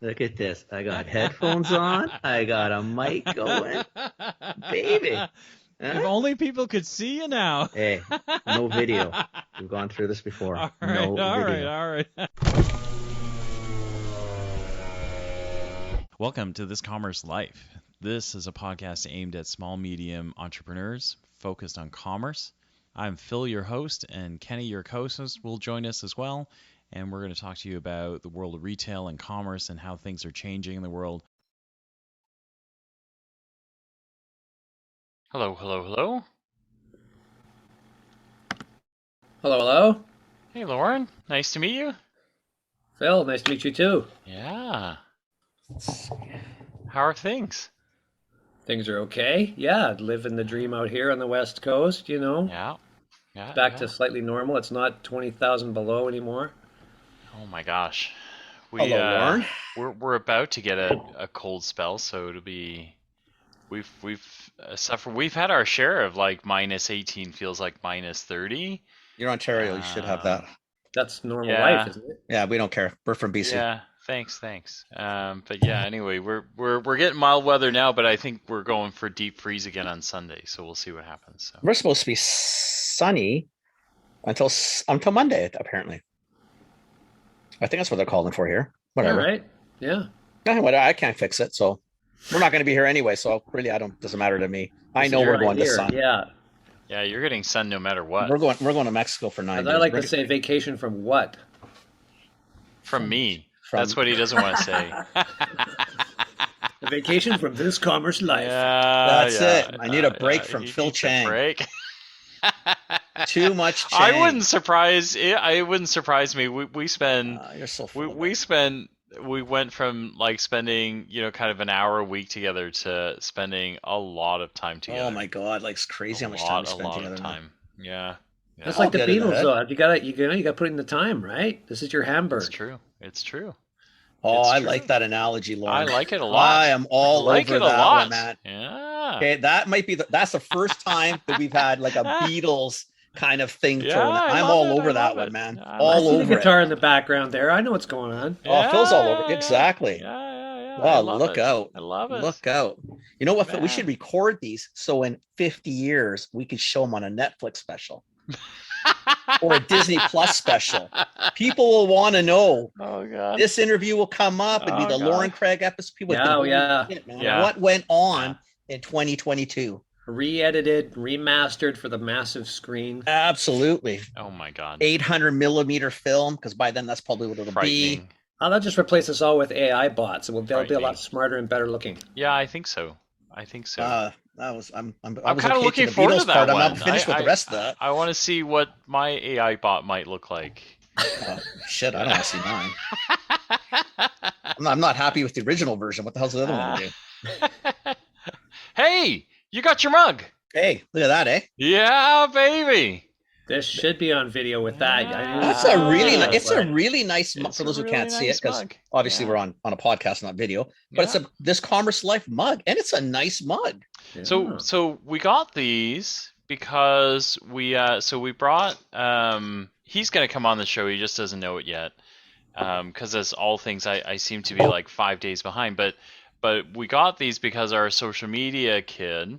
Look at this. I got headphones on. I got a mic going. Baby. If Huh? only people could see you now. Hey, no video. We've gone through this before. All right, No all right, video. all right. Welcome to This Commerce Life. This is a podcast aimed at small, medium entrepreneurs focused on commerce. I'm Phil, your host, and Kenny, your co-host, will join us as well. And we're going to talk to you about the world of retail and commerce and how things are changing in the world. Hello, hello, hello. Hello, hello. Hey, Lauren. Nice to meet you. Phil, nice to meet you too. Yeah. How are things? Things are okay. Yeah, living the dream out here on the West Coast, you know. Yeah. Yeah. Back to slightly normal. It's not 20,000 below anymore. Oh my gosh. Hello, Lorne. We're about to get a cold spell, so it'll be we've suffered. We've had our share of like minus 18, feels like minus 30. You're Ontario. You should have that. That's normal Yeah. life, isn't it? Yeah, we don't care. We're from BC. Yeah. Thanks. But yeah, anyway, we're getting mild weather now, but I think we're going for deep freeze again on Sunday, so we'll see what happens. So. We're supposed to be sunny until Monday, apparently. I think that's what they're calling for here. Whatever. Yeah, right? Yeah. I can't fix it, so we're not going to be here anyway. So really, doesn't matter to me. I know we're going to sun. Yeah. Yeah, you're getting sun no matter what. We're going to Mexico for 9 days. I like to say vacation from what? From me. That's what he doesn't want to say. A vacation from this commerce life. That's it. I need a break from Phil Chang. Break. Too much Chang. It wouldn't surprise me. We spend. You're so we went from like spending, kind of an hour a week together to spending a lot of time together. Oh my God, like it's crazy how much time we spend together. Time. Yeah. That's like the Beatles, though. You got to put in the time, right? This is your Hamburg. It's true. I like that analogy, Lauren. I like it a lot. I am all over that one, man. Yeah. Okay, that might be that's the first time that we've had like a Beatles kind of thing thrown. I'm all over that one, man. All over the guitar in the background there. I know what's going on. Oh, Phil's all over. Exactly. Yeah. Oh, look out. I love it. Look out. You know what, Phil? We should record these so in 50 years we could show them on a Netflix special. Or a Disney Plus special. People will want to know. Oh God! This interview will come up. It'll be the Lorne Craig episode. People What went on in 2022? Re-edited, remastered for the massive screen. Absolutely. Oh my God! 800 millimeter film, because by then that's probably what it'll be. They'll just replace us all with AI bots, and they'll be a lot smarter and better looking. Yeah, I think so. I'm kind of looking forward to that one. I'm not finished with the rest of that. I want to see what my AI bot might look like. Shit, I don't want to see mine. I'm not happy with the original version. What the hell's the other one do? Hey, you got your mug. Hey, look at that, eh? Yeah, baby. This should be on video with that. It's a really nice mug for those who can't see it, because obviously we're on a podcast, not video. But it's this Commerce Life mug, and it's a nice mug. Yeah. So we got these because we brought he's gonna come on the show. He just doesn't know it yet, because as all things, I seem to be like 5 days behind. But we got these because our social media kid,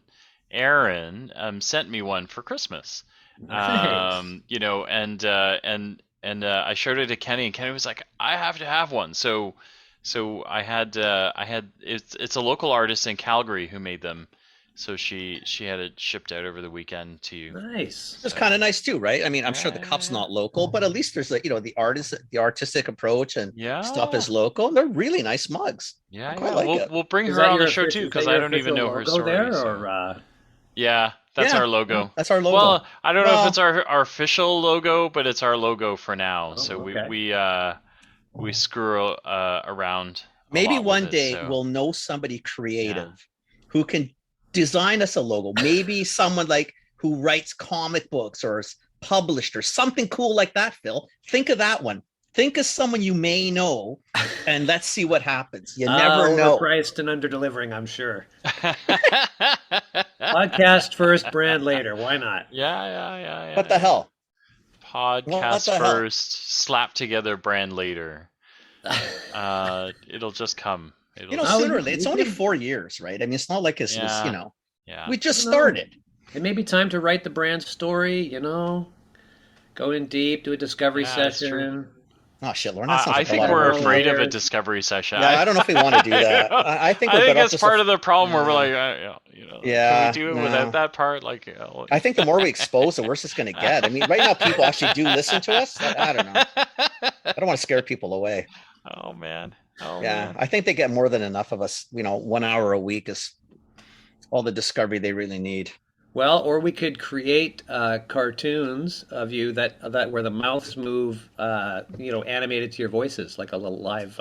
Aaron, sent me one for Christmas. Nice. And I showed it to Kenny, and Kenny was like, I have to have one. So I had it's a local artist in Calgary who made them. So she had it shipped out over the weekend to you. Nice. It's kind of nice too, right? I mean, I'm sure the cup's not local, but at least there's the artistic approach and stuff is local. They're really nice mugs. Yeah. We'll bring her on the show too, because I don't even know her story. Yeah. That's our logo. That's our logo. Well, I don't know if it's our official logo, but it's our logo for now. We screw around. Maybe one day we'll know somebody creative who can design us a logo. Maybe someone like who writes comic books or is published or something cool like that, Phil. Think of that one. Think of someone you may know, and let's see what happens. You never know. Overpriced and under-delivering, I'm sure. Podcast first, brand later. Why not? Yeah. What the hell? Podcast first, slap together, brand later. It'll just come. Sooner or later. It's only 4 years, right? I mean, it's not like it's Yeah. we just started. It may be time to write the brand story, go in deep, do a discovery session. True. Oh shit, Lorne! I think we're afraid of a discovery session. Yeah, I don't know if we want to do that. I think that's part of the problem where we're like, yeah, can we do it without that part? Like, I think the more we expose, the worse it's going to get. I mean, right now people actually do listen to us. I don't know. I don't want to scare people away. Oh man. I think they get more than enough of us. 1 hour a week is all the discovery they really need. Well, or we could create cartoons of you that where the mouths move, animated to your voices, like a little live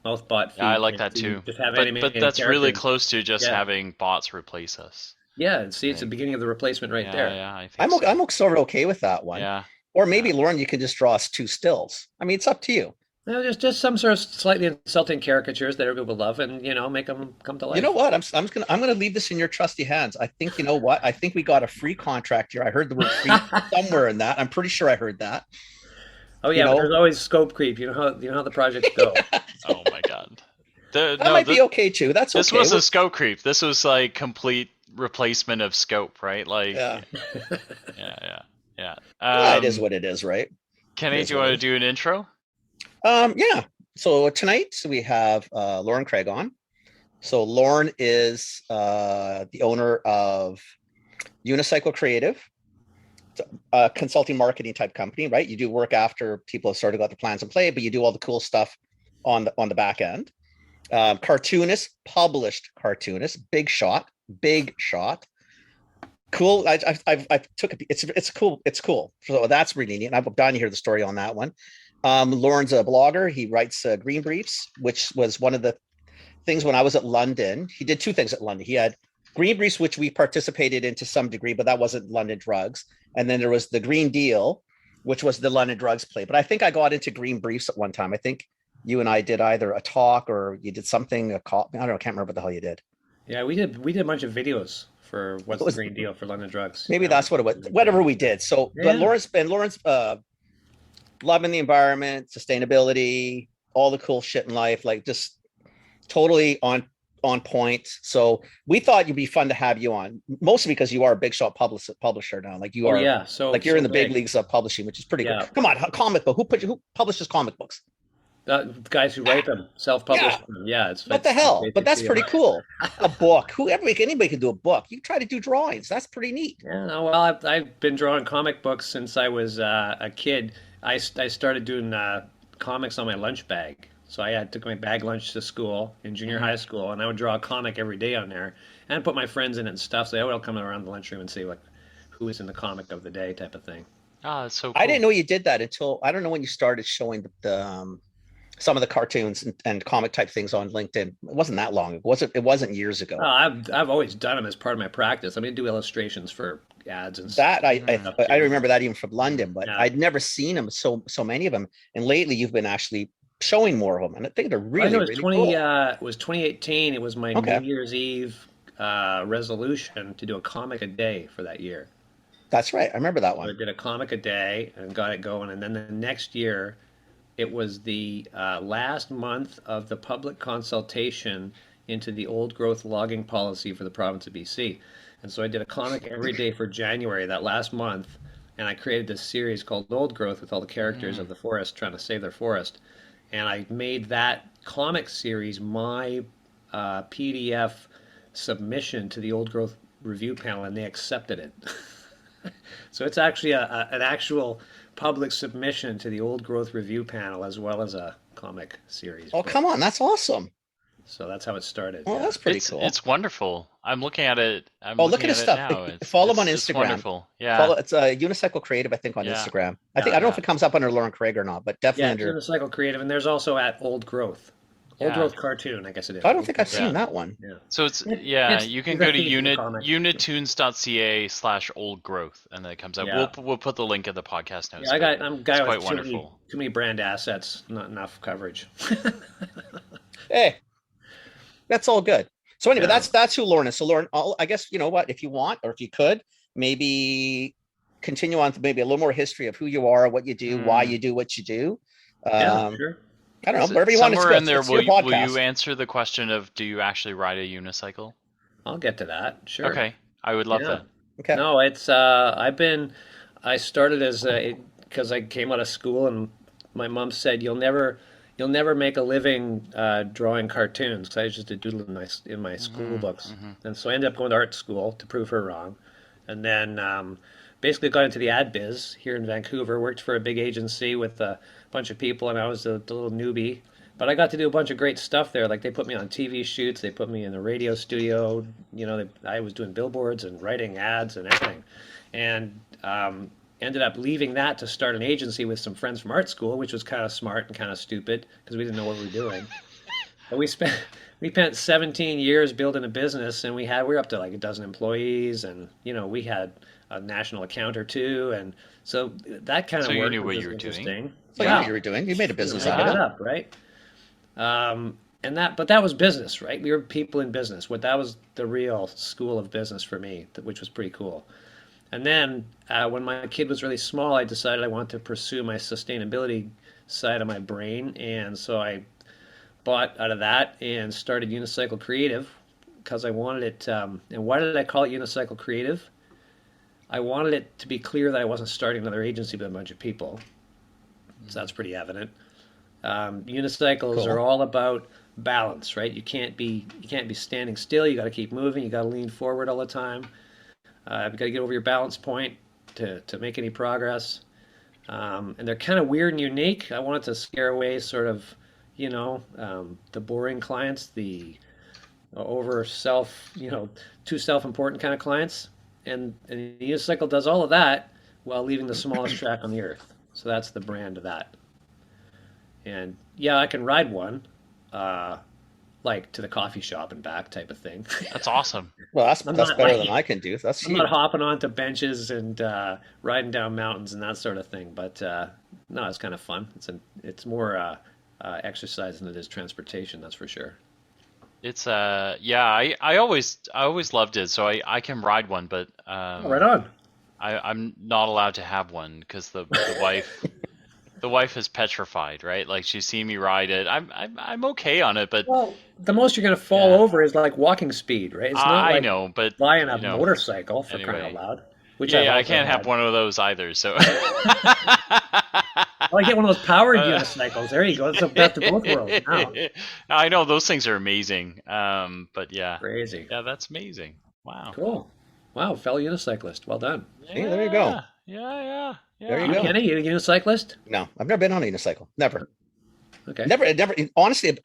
mouth bot feed. Yeah, I like that too. Just have but that's really close to just having bots replace us. Yeah, and see, it's the beginning of the replacement right there. Yeah, I think I'm sort of okay with that one. Yeah. Or maybe Lorne, you could just draw us 2 stills. I mean, it's up to you. No, just some sort of slightly insulting caricatures that everyone will love, and make them come to life. You know what? I'm gonna leave this in your trusty hands. I think I think we got a free contract here. I heard the word free somewhere in that. I'm pretty sure I heard that. Oh yeah, but there's always scope creep. You know how the projects go. Oh my god, that might be okay too. That's okay. This was a scope creep. This was like complete replacement of scope, right? Like, yeah. It is what it is, right? Kenny, do you want to do an intro? Yeah. So tonight we have Lorne Craig on. So Lorne is the owner of Unicycle Creative, a consulting marketing type company, right? You do work after people have sort of got the plans in play, but you do all the cool stuff on the back end. Cartoonist, published cartoonist, big shot. Cool. I took it. It's cool. So that's really neat. And I'm dying to hear the story on that one. Lorne's a blogger. He writes Green Briefs, which was one of the things when I was at London. He did 2 things at London. He had Green Briefs, which we participated in to some degree, but that wasn't London Drugs. And then there was the Green Deal, which was the London Drugs play. But I think I got into Green Briefs at one time. I think you and I did either a talk or you did something, I don't know, I can't remember what the hell you did. Yeah, we did a bunch of videos for What's the Green Deal for London Drugs. Maybe that's what it was. Whatever we did. So, yeah. But Lawrence loving the environment, sustainability, all the cool shit in life, like just totally on point. So we thought you'd be fun to have you on, mostly because you are a big shot publisher now. Like you are, you're in the big leagues of publishing, which is pretty good. Come on, comic book. Who publishes comic books? Guys who write them, self-publish them. Yeah, what the hell? But that's pretty cool. A book. Anybody can do a book. You try to do drawings. That's pretty neat. Yeah. No, well, I've been drawing comic books since I was a kid. I started doing comics on my lunch bag. So I took my bag lunch to school in junior high school, and I would draw a comic every day on there, and put my friends in it and stuff. So they would come around the lunchroom and see who was in the comic of the day, type of thing. Oh, that's so cool. I didn't know you did that until I don't know when you started showing some of the cartoons and comic type things on LinkedIn. It wasn't that long. It wasn't years ago. I've always done them as part of my practice. I mean, I do illustrations for ads and stuff. I remember that even from London, but I'd never seen them. So many of them. And lately you've been actually showing more of them. And I think they're really, really cool. It was 2018. It was my New Year's Eve resolution to do a comic a day for that year. That's right. I remember that one. So I did a comic a day and got it going. And then the next year, it was the last month of the public consultation into the old growth logging policy for the province of BC. And so I did a comic every day for January, that last month, and I created this series called Old Growth with all the characters of the forest trying to save their forest. And I made that comic series my PDF submission to the Old Growth review panel, and they accepted it. So it's actually an actual public submission to the Old Growth review panel as well as a comic series. Oh, come on. That's awesome. So that's how it started. Oh, that's pretty cool. It's wonderful. I'm looking at it. Look at his stuff. Follow him on Instagram. It's wonderful. Yeah. It's Unicycle Creative, I think, on Instagram. I don't know if it comes up under Lorne Craig or not, but definitely under Unicycle Creative. And there's also at Old Growth. Old Growth Cartoon, I guess it is. I don't think I've seen that one. Yeah. So you can go to unittunes.ca/old growth, and then it comes up. Yeah. We'll put the link in the podcast notes. Yeah, I'm a guy with too many brand assets, not enough coverage. Hey, that's all good. So anyway, that's who Lorne is. So Lorne, I guess, you know what, if you want, or if you could, maybe continue on to maybe a little more history of who you are, what you do, why you do what you do. Sure. I don't know, whatever you want. Somewhere in there, it's will your will podcast. you answer the question of do you actually ride a unicycle? I'll get to that. Sure. Okay, I would love Yeah. that. Okay. No, I started as because I came out of school and my mom said you'll never make a living drawing cartoons. 'Cause I just did doodle in my school books, and so I ended up going to art school to prove her wrong, and then basically got into the ad biz here in Vancouver. Worked for a big agency with a bunch of people, and I was the little newbie. But I got to do a bunch of great stuff there. Like they put me on TV shoots, they put me in the radio studio. I was doing billboards and writing ads and everything, and ended up leaving that to start an agency with some friends from art school, which was kind of smart and kind of stupid because we didn't know what we were doing. But we spent 17 years building a business, and we were up to like a dozen employees, and we had a national account or two, and so that kind of So you work knew what was you were interesting. doing. So you knew what you were doing. You made a business out Make of it it. up, right? But that was business, right? We were people in business. That was the real school of business for me, which was pretty cool. And then when my kid was really small, I decided I wanted to pursue my sustainability side of my brain, and so I bought out of that and started Unicycle Creative because I wanted it. And why did I call it Unicycle Creative? I wanted it to be clear that I wasn't starting another agency with a bunch of people. So that's pretty evident. Unicycles are all about balance, right? You can't be standing still. You got to keep moving. You got to lean forward all the time. You got to get over your balance point to make any progress. And they're kind of weird and unique. I wanted to scare away sort of, the boring clients, the too self-important kind of clients. And the unicycle does all of that while leaving the smallest track on the earth. So that's the brand of that. And yeah, I can ride one, like to the coffee shop and back type of thing. That's awesome. Well, that's not better like- than I can do. That's I'm huge. not hopping onto benches and riding down mountains and that sort of thing, but no, it's kind of fun. It's more exercise than it is transportation, that's for sure. It's I always loved it. So I can ride one, but Right on. I'm not allowed to have one because the wife the wife is petrified, right? Like she's seen me ride it. I'm okay on it, but Well, the most you're going to fall over is like walking speed, right? It's not I like know, but flying a motorcycle for crying anyway. out loud. Which yeah, I've I also can't have had. one of those either. So Well, I get one of those powered unicycles. There you go. It's the best of both worlds now. I know those things are amazing. But yeah, Crazy. yeah, that's amazing. Wow. Cool. Wow, fellow unicyclist. Well done. Hey, there you go. Yeah. There you go. Kenny, you a unicyclist? No, I've never been on a unicycle. Never. Okay. Never. Honestly,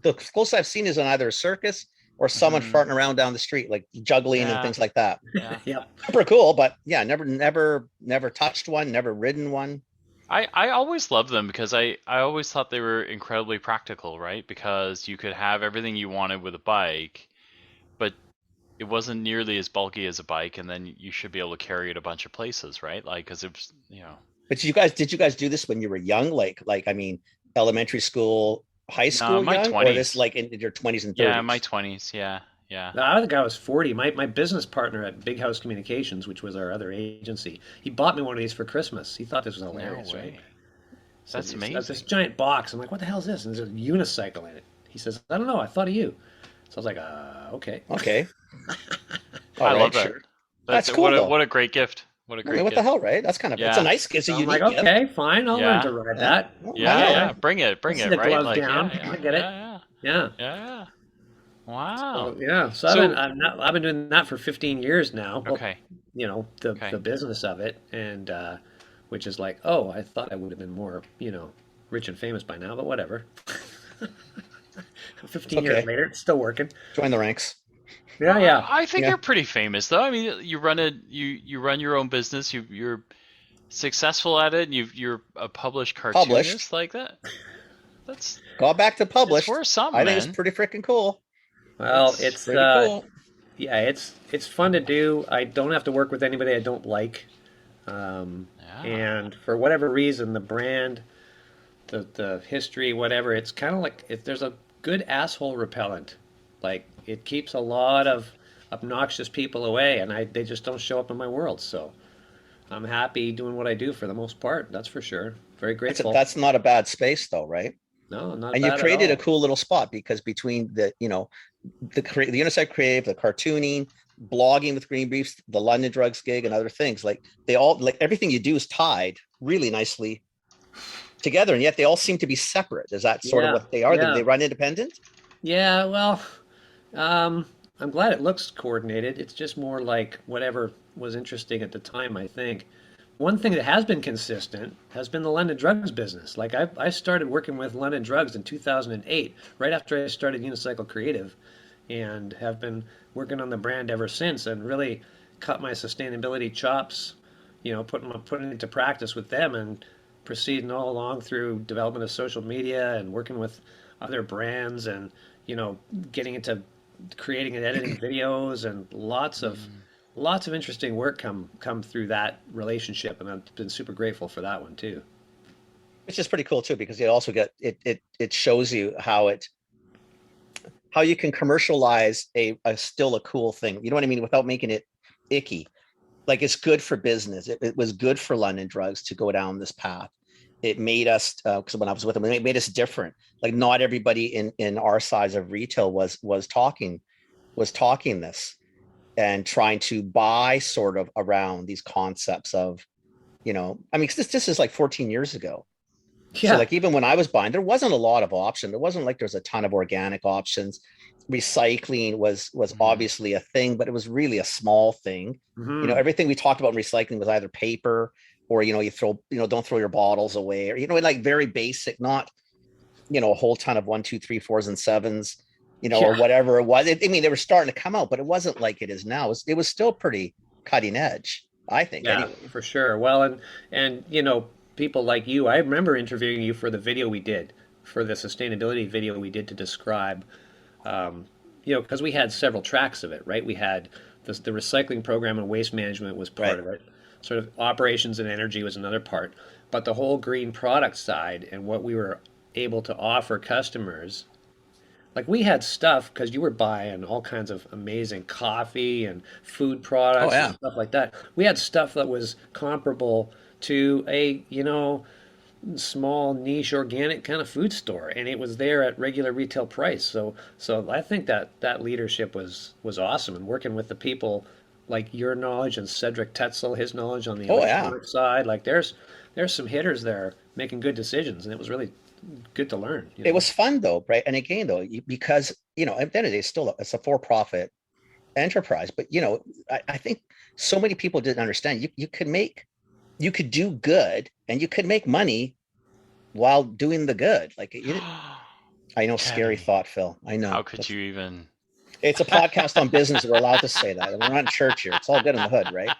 the closest I've seen is on either a circus or someone farting around down the street, like juggling and things like that. Yeah. Yeah. Super cool, but yeah, never touched one, never ridden one. I always loved them because I always thought they were incredibly practical, right? Because you could have everything you wanted with a bike, but it wasn't nearly as bulky as a bike, and then you should be able to carry it a bunch of places, right? Like, because it's, But did you guys do this when you were young? Like I mean, elementary school, high school, my young, 20s. or this like in your 20s and 30s? Yeah, my 20s, yeah. No, I think I was 40. My business partner at Big House Communications, which was our other agency, he bought me one of these for Christmas. He thought this was hilarious, No right? way. So That's it's got amazing. this giant box. I'm like, what the hell is this? And there's a unicycle in it. He says, I don't know. I thought of you. So I was like, okay. Okay. I All love right, that. sure. That's cool, What though. what a great gift. What a I great mean, what gift. the hell, right? That's kind of it's a nice, it's a So I'm unique like, gift. okay, fine. I'll learn to ride that. Well, Yeah, why not? yeah. Bring it, This is right? the glove Like, down. yeah, I get it. Yeah. Yeah. Wow. So, yeah. So, I've been doing that for 15 years now. Well, Okay. The business of it, and which is like, oh, I thought I would have been more, rich and famous by now, but whatever. 15 years Okay. later, it's still working. Join the ranks. Yeah. I think Yeah. you're pretty famous, though. I mean, you run your own business. You're successful at it. And you're a published cartoonist Published. like that. That's Go back to published. worth something, I think man. it's pretty freaking cool. Well, it's pretty cool. yeah, it's fun to do. I don't have to work with anybody I don't like. And for whatever reason, the brand, the history, whatever, it's kind of like there's a good asshole repellent. Like it keeps a lot of obnoxious people away, and they just don't show up in my world. So I'm happy doing what I do for the most part. That's for sure. Very grateful. That's not a bad space, though, right? No, not And bad you at created a all. cool little spot because between the, the Unicycle Creative, the cartooning, blogging with Green Briefs, the London Drugs gig, and other things, like they all, like everything you do is tied really nicely together, and yet they all seem to be separate. Is that sort of Yeah, what they are? yeah, They run independent? yeah. Well, um, I'm glad it looks coordinated. It's just more like whatever was interesting at the time, I think. One thing that has been consistent has been the London Drugs business. Like I started working with London Drugs in 2008, right after I started Unicycle Creative, and have been working on the brand ever since, and really cut my sustainability chops, putting it into practice with them, and proceeding all along through development of social media and working with other brands, and you know getting into creating and editing videos, and lots of interesting work come through that relationship, and I've been super grateful for that one too. Which is pretty cool too, because you also get it shows you how you can commercialize a still a cool thing. You know what I mean? Without making it icky. Like it's good for business. It was good for London Drugs to go down this path. It made us, because when I was with them, it made us different. Like not everybody in our size of retail was talking this and trying to buy sort of around these concepts of, I mean, 'cause this is like 14 years ago. So Yeah. like even when I was buying, there wasn't a lot of option. There wasn't like there's a ton of organic options. Recycling was Mhm. obviously a thing, but it was really a small thing. Hmm. Everything we talked about in recycling was either paper or you throw, don't throw your bottles away, or like very basic, not a whole ton of 1, 2, 3, 4s and 7s, or Yeah. whatever it was. I mean, they were starting to come out, but it wasn't like it is now. It was still pretty cutting edge, I think, Yeah, anyway. for sure. Well, and people like you, I remember interviewing you for the video we did, for the sustainability video we did to describe, um, because we had several tracks of it, right? We had the recycling program and waste management was part Right. of it. Sort of operations and energy was another part, but the whole green product side and what we were able to offer customers, like we had stuff because you were buying all kinds of amazing coffee and food Oh products and yeah. stuff like that. We had stuff that was comparable to a, small niche organic kind of food store, and it was there at regular retail price. So I think that leadership was awesome, and working with the people like your knowledge and Cedric Tetzel, his knowledge on the Oh yeah. electronic side, like there's some hitters there making good decisions, and it was really good to learn, you It know. was fun though, right? And again, though, because at the end of the day, it's a for-profit enterprise. But I think so many people didn't understand. You could do good, and you could make money while doing the good. Like I know, scary Kenny, thought, Phil. I how know. could you even? It's a podcast on business. We're allowed to say that. We're not in church here. It's all good in the hood, right?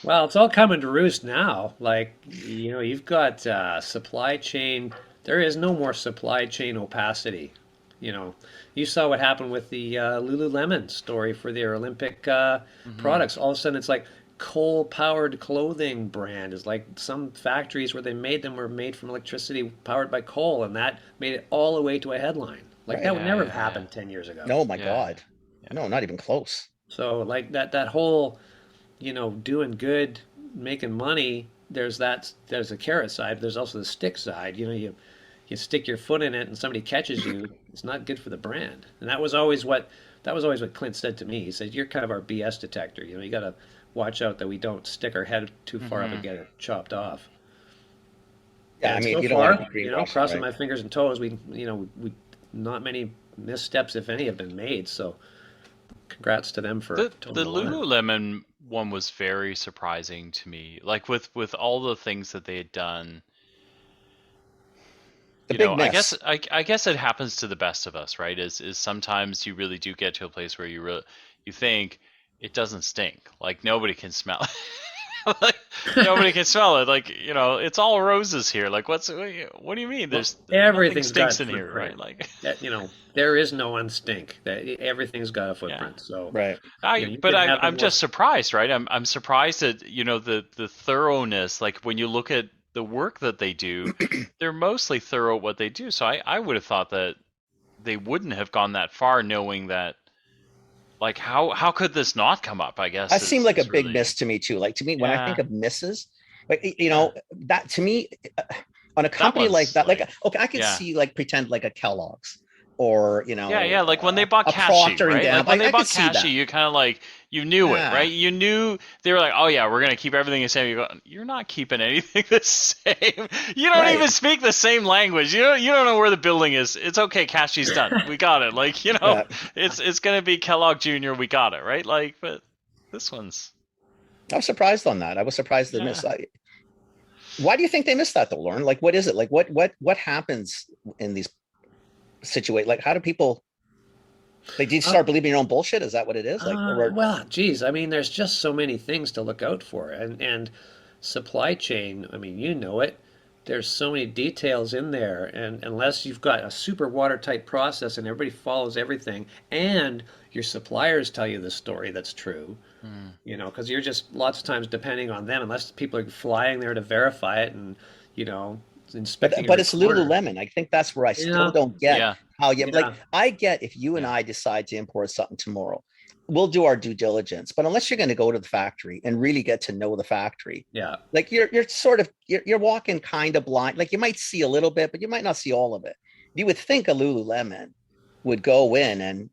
Well, it's all coming to roost now. Like, you've got supply chain. There is no more supply chain opacity. You know, you saw what happened with the Lululemon story for their Olympic Hmm. products. All of a sudden, it's like coal-powered clothing brand is like some factories where they made them were made from electricity powered by coal, and that made it all the way to a headline. Like that Right. would Yeah, never have yeah, yeah, happened 10 years ago. No, my yeah, God. yeah. No, not even close. So like that whole doing good, making money, there's a carrot side, but there's also the stick side. You stick your foot in it and somebody catches you, it's not good for the brand. And that was always what Clint said to me. He said, "You're kind of our BS detector. You got to watch out that we don't stick our head too far up and Hmm. get it chopped off." Yeah, I And mean, so you don't want to far, be greenwashing, crossing right? my fingers and toes, we not many missteps, if any, have been made. So congrats to them for toeing The the line. Lululemon one was very surprising to me. Like with all the things that they had done, The big miss. I guess it happens to the best of us, right? Is sometimes you really do get to a place where you think it doesn't stink. Like nobody can smell it. Like nobody can smell it. Like, it's all roses here. Like what do you mean? Well, There's nothing everything's got stinks in here, right? footprint. Like There is no unstink. Everything's got a yeah. footprint. So, Right. you But can I'm have the I'm just most. surprised, right? I'm surprised at the thoroughness. Like when you look at the work that they do, they're mostly thorough at what they do. So I would have thought that they wouldn't have gone that far, knowing that. Like how could this not come up? I guess That seemed like a is big really miss to me too. Like to me, when I think yeah. of misses, like Yeah. that to me, on a company like that, like okay, I could yeah. see like pretend like a Kellogg's or yeah, like when they bought a Kashi, Procter and right? Gamble. Like when they I bought could see that. Kashi, you kind of like you knew it, Yeah. right? You knew they were like, oh yeah, we're gonna keep everything the same. You go, you're not keeping anything the same. You don't even speak the same language. You don't know where the building is. It's okay, Kashi's done. We got it. Like it's gonna be Kellogg Jr. We got it, right? Like, but this one's. I was surprised on that. I was surprised they missed. Why do you think they missed that though, Lorne? Like, what is it? Like, what happens in these situations? Like, how do people? Like, do you start believing your own bullshit? Is that what it is? Like, well, geez, I mean, there's just so many things to look out for, and supply chain. I mean, you know it. There's so many details in there, and unless you've got a super watertight process and everybody follows everything, and your suppliers tell you the story that's true, you know, because you're just lots of times depending on them, unless people are flying there to verify it and inspecting. But it's Lululemon. I think that's where I still don't get how you like. I get if you and I decide to import something tomorrow, we'll do our due diligence. But unless you're going to go to the factory and really get to know the factory, like you're sort of you're walking kind of blind. Like you might see a little bit, but you might not see all of it. You would think a Lululemon would go in and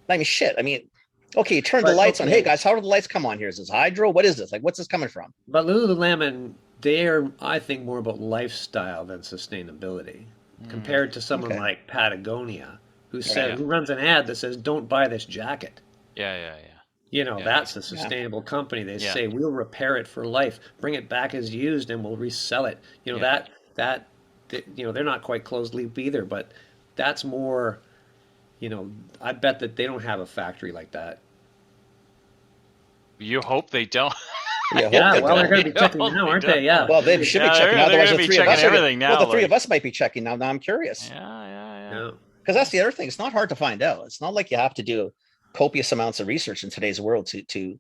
I mean, shit. I mean, okay, you turn the lights on. Hey guys, how do the lights come on here? Is this hydro? What is this? Like, what's this coming from? But Lululemon, they're, I think, more about lifestyle than sustainability compared to someone like Patagonia, who runs an ad that says, "Don't buy this jacket." Yeah. You know, that's a sustainable company. They say we'll repair it for life, bring it back as used, and we'll resell it. You know that they're not quite closed loop either, but that's more. You know, I bet that they don't have a factory like that. You hope they don't. Well, they're going to be checking now, aren't they? Yeah. Well, they should be checking. Otherwise, the three of us now. Well, the three of us might be checking now. Now I'm curious. Yeah. Because that's the other thing. It's not hard to find out. It's not like you have to do copious amounts of research in today's world to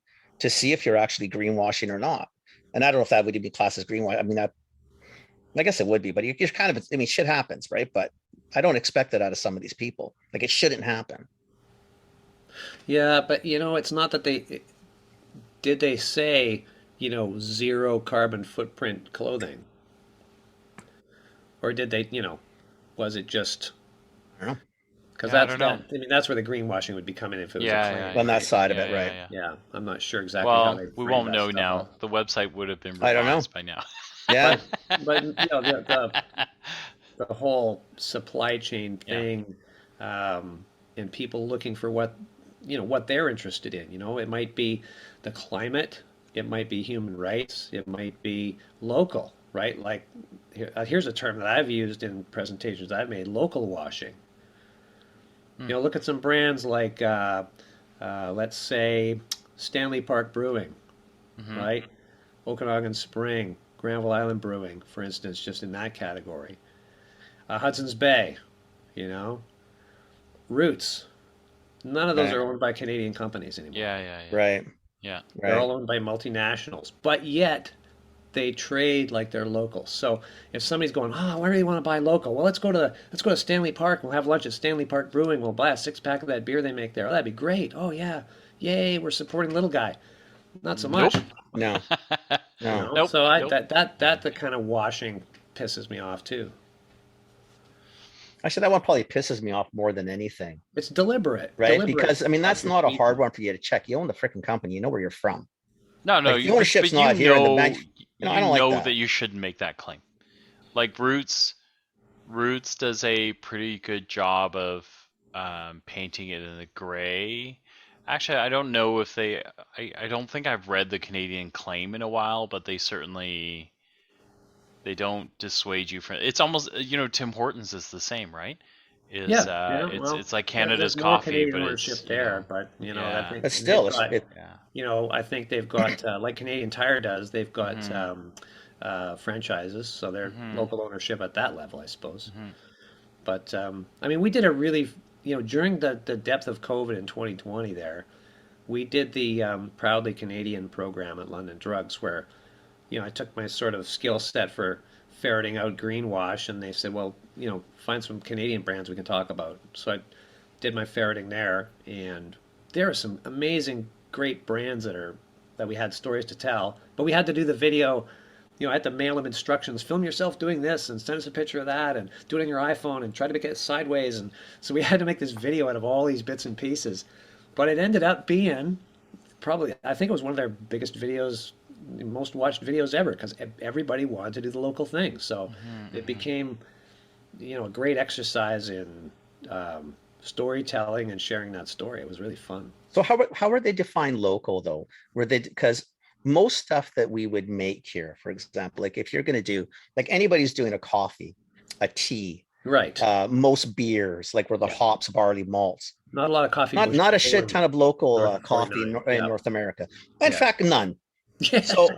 see if you're actually greenwashing or not. And I don't know if that would be classed as greenwashing. I mean, I guess it would be, but you're kind of. I mean, shit happens, right? But I don't expect it out of some of these people. Like it shouldn't happen. Yeah, but it's not that did they say, zero carbon footprint clothing? Or did they, was it just, I don't know. Because that's where the greenwashing would be coming if it was a claim. On that side of it, right? Yeah, I'm not sure exactly how they we won't know now. Up. The website would have been revised by now. Yeah. but the whole supply chain thing, and people looking for what they're interested in. It might be the climate, it might be human rights, it might be local, right? Like here's a term that I've used in presentations I've made: local washing. Look at some brands like let's say Stanley Park Brewing, right? Okanagan Spring, Granville Island Brewing, for instance, just in that category. Hudson's Bay, Roots. None of those are owned by Canadian companies anymore. Yeah. Right. Yeah. They're all owned by multinationals, but yet they trade like they're local. So if somebody's going, why do you want to buy local? Well, let's go to Stanley Park. We'll have lunch at Stanley Park Brewing. We'll buy a 6-pack of that beer they make there. Oh, that'd be great. Oh yeah, yay! We're supporting little guy. Not so much. No. Nope. So that the kind of washing pisses me off too. Actually, that one probably pisses me off more than anything. It's deliberate, right? Because I mean, that's not a hard one for you to check. You own the freaking company. You know where you're from. No, like, the ownership's not here. I don't like that you shouldn't make that claim. Like Roots does a pretty good job of painting it in the gray. Actually, I don't know if I don't think I've read the Canadian claim in a while, but they certainly. They don't dissuade you from. It's almost Tim Hortons is the same, right? It's like Canada's coffee, but it's there. But I think but still, I think they've got like Canadian Tire does. They've got franchises, so they're local ownership at that level, I suppose. But I mean, we did a really during the depth of COVID in 2020. There, we did the Proudly Canadian program at London Drugs, where. I took my sort of skill set for ferreting out greenwash, and they said, well, find some Canadian brands we can talk about. So I did my ferreting there, and there are some amazing, great brands that we had stories to tell. But we had to do the video I had to mail them instructions. Film yourself doing this and send us a picture of that and do it on your iPhone and try to make it sideways. And so we had to make this video out of all these bits and pieces. But it ended up being probably, I think it was one of their biggest videos, most watched videos ever, because everybody wanted to do the local thing. So it became, a great exercise in storytelling and sharing that story. It was really fun. So how are they defined local though? Were they, because most stuff that we would make here, for example, like if you're going to do, like anybody's doing a coffee, a tea, right? Most beers, like where the hops, barley, malts. Not a lot of coffee. Not a shit ton of local coffee in North America. In fact, none. So,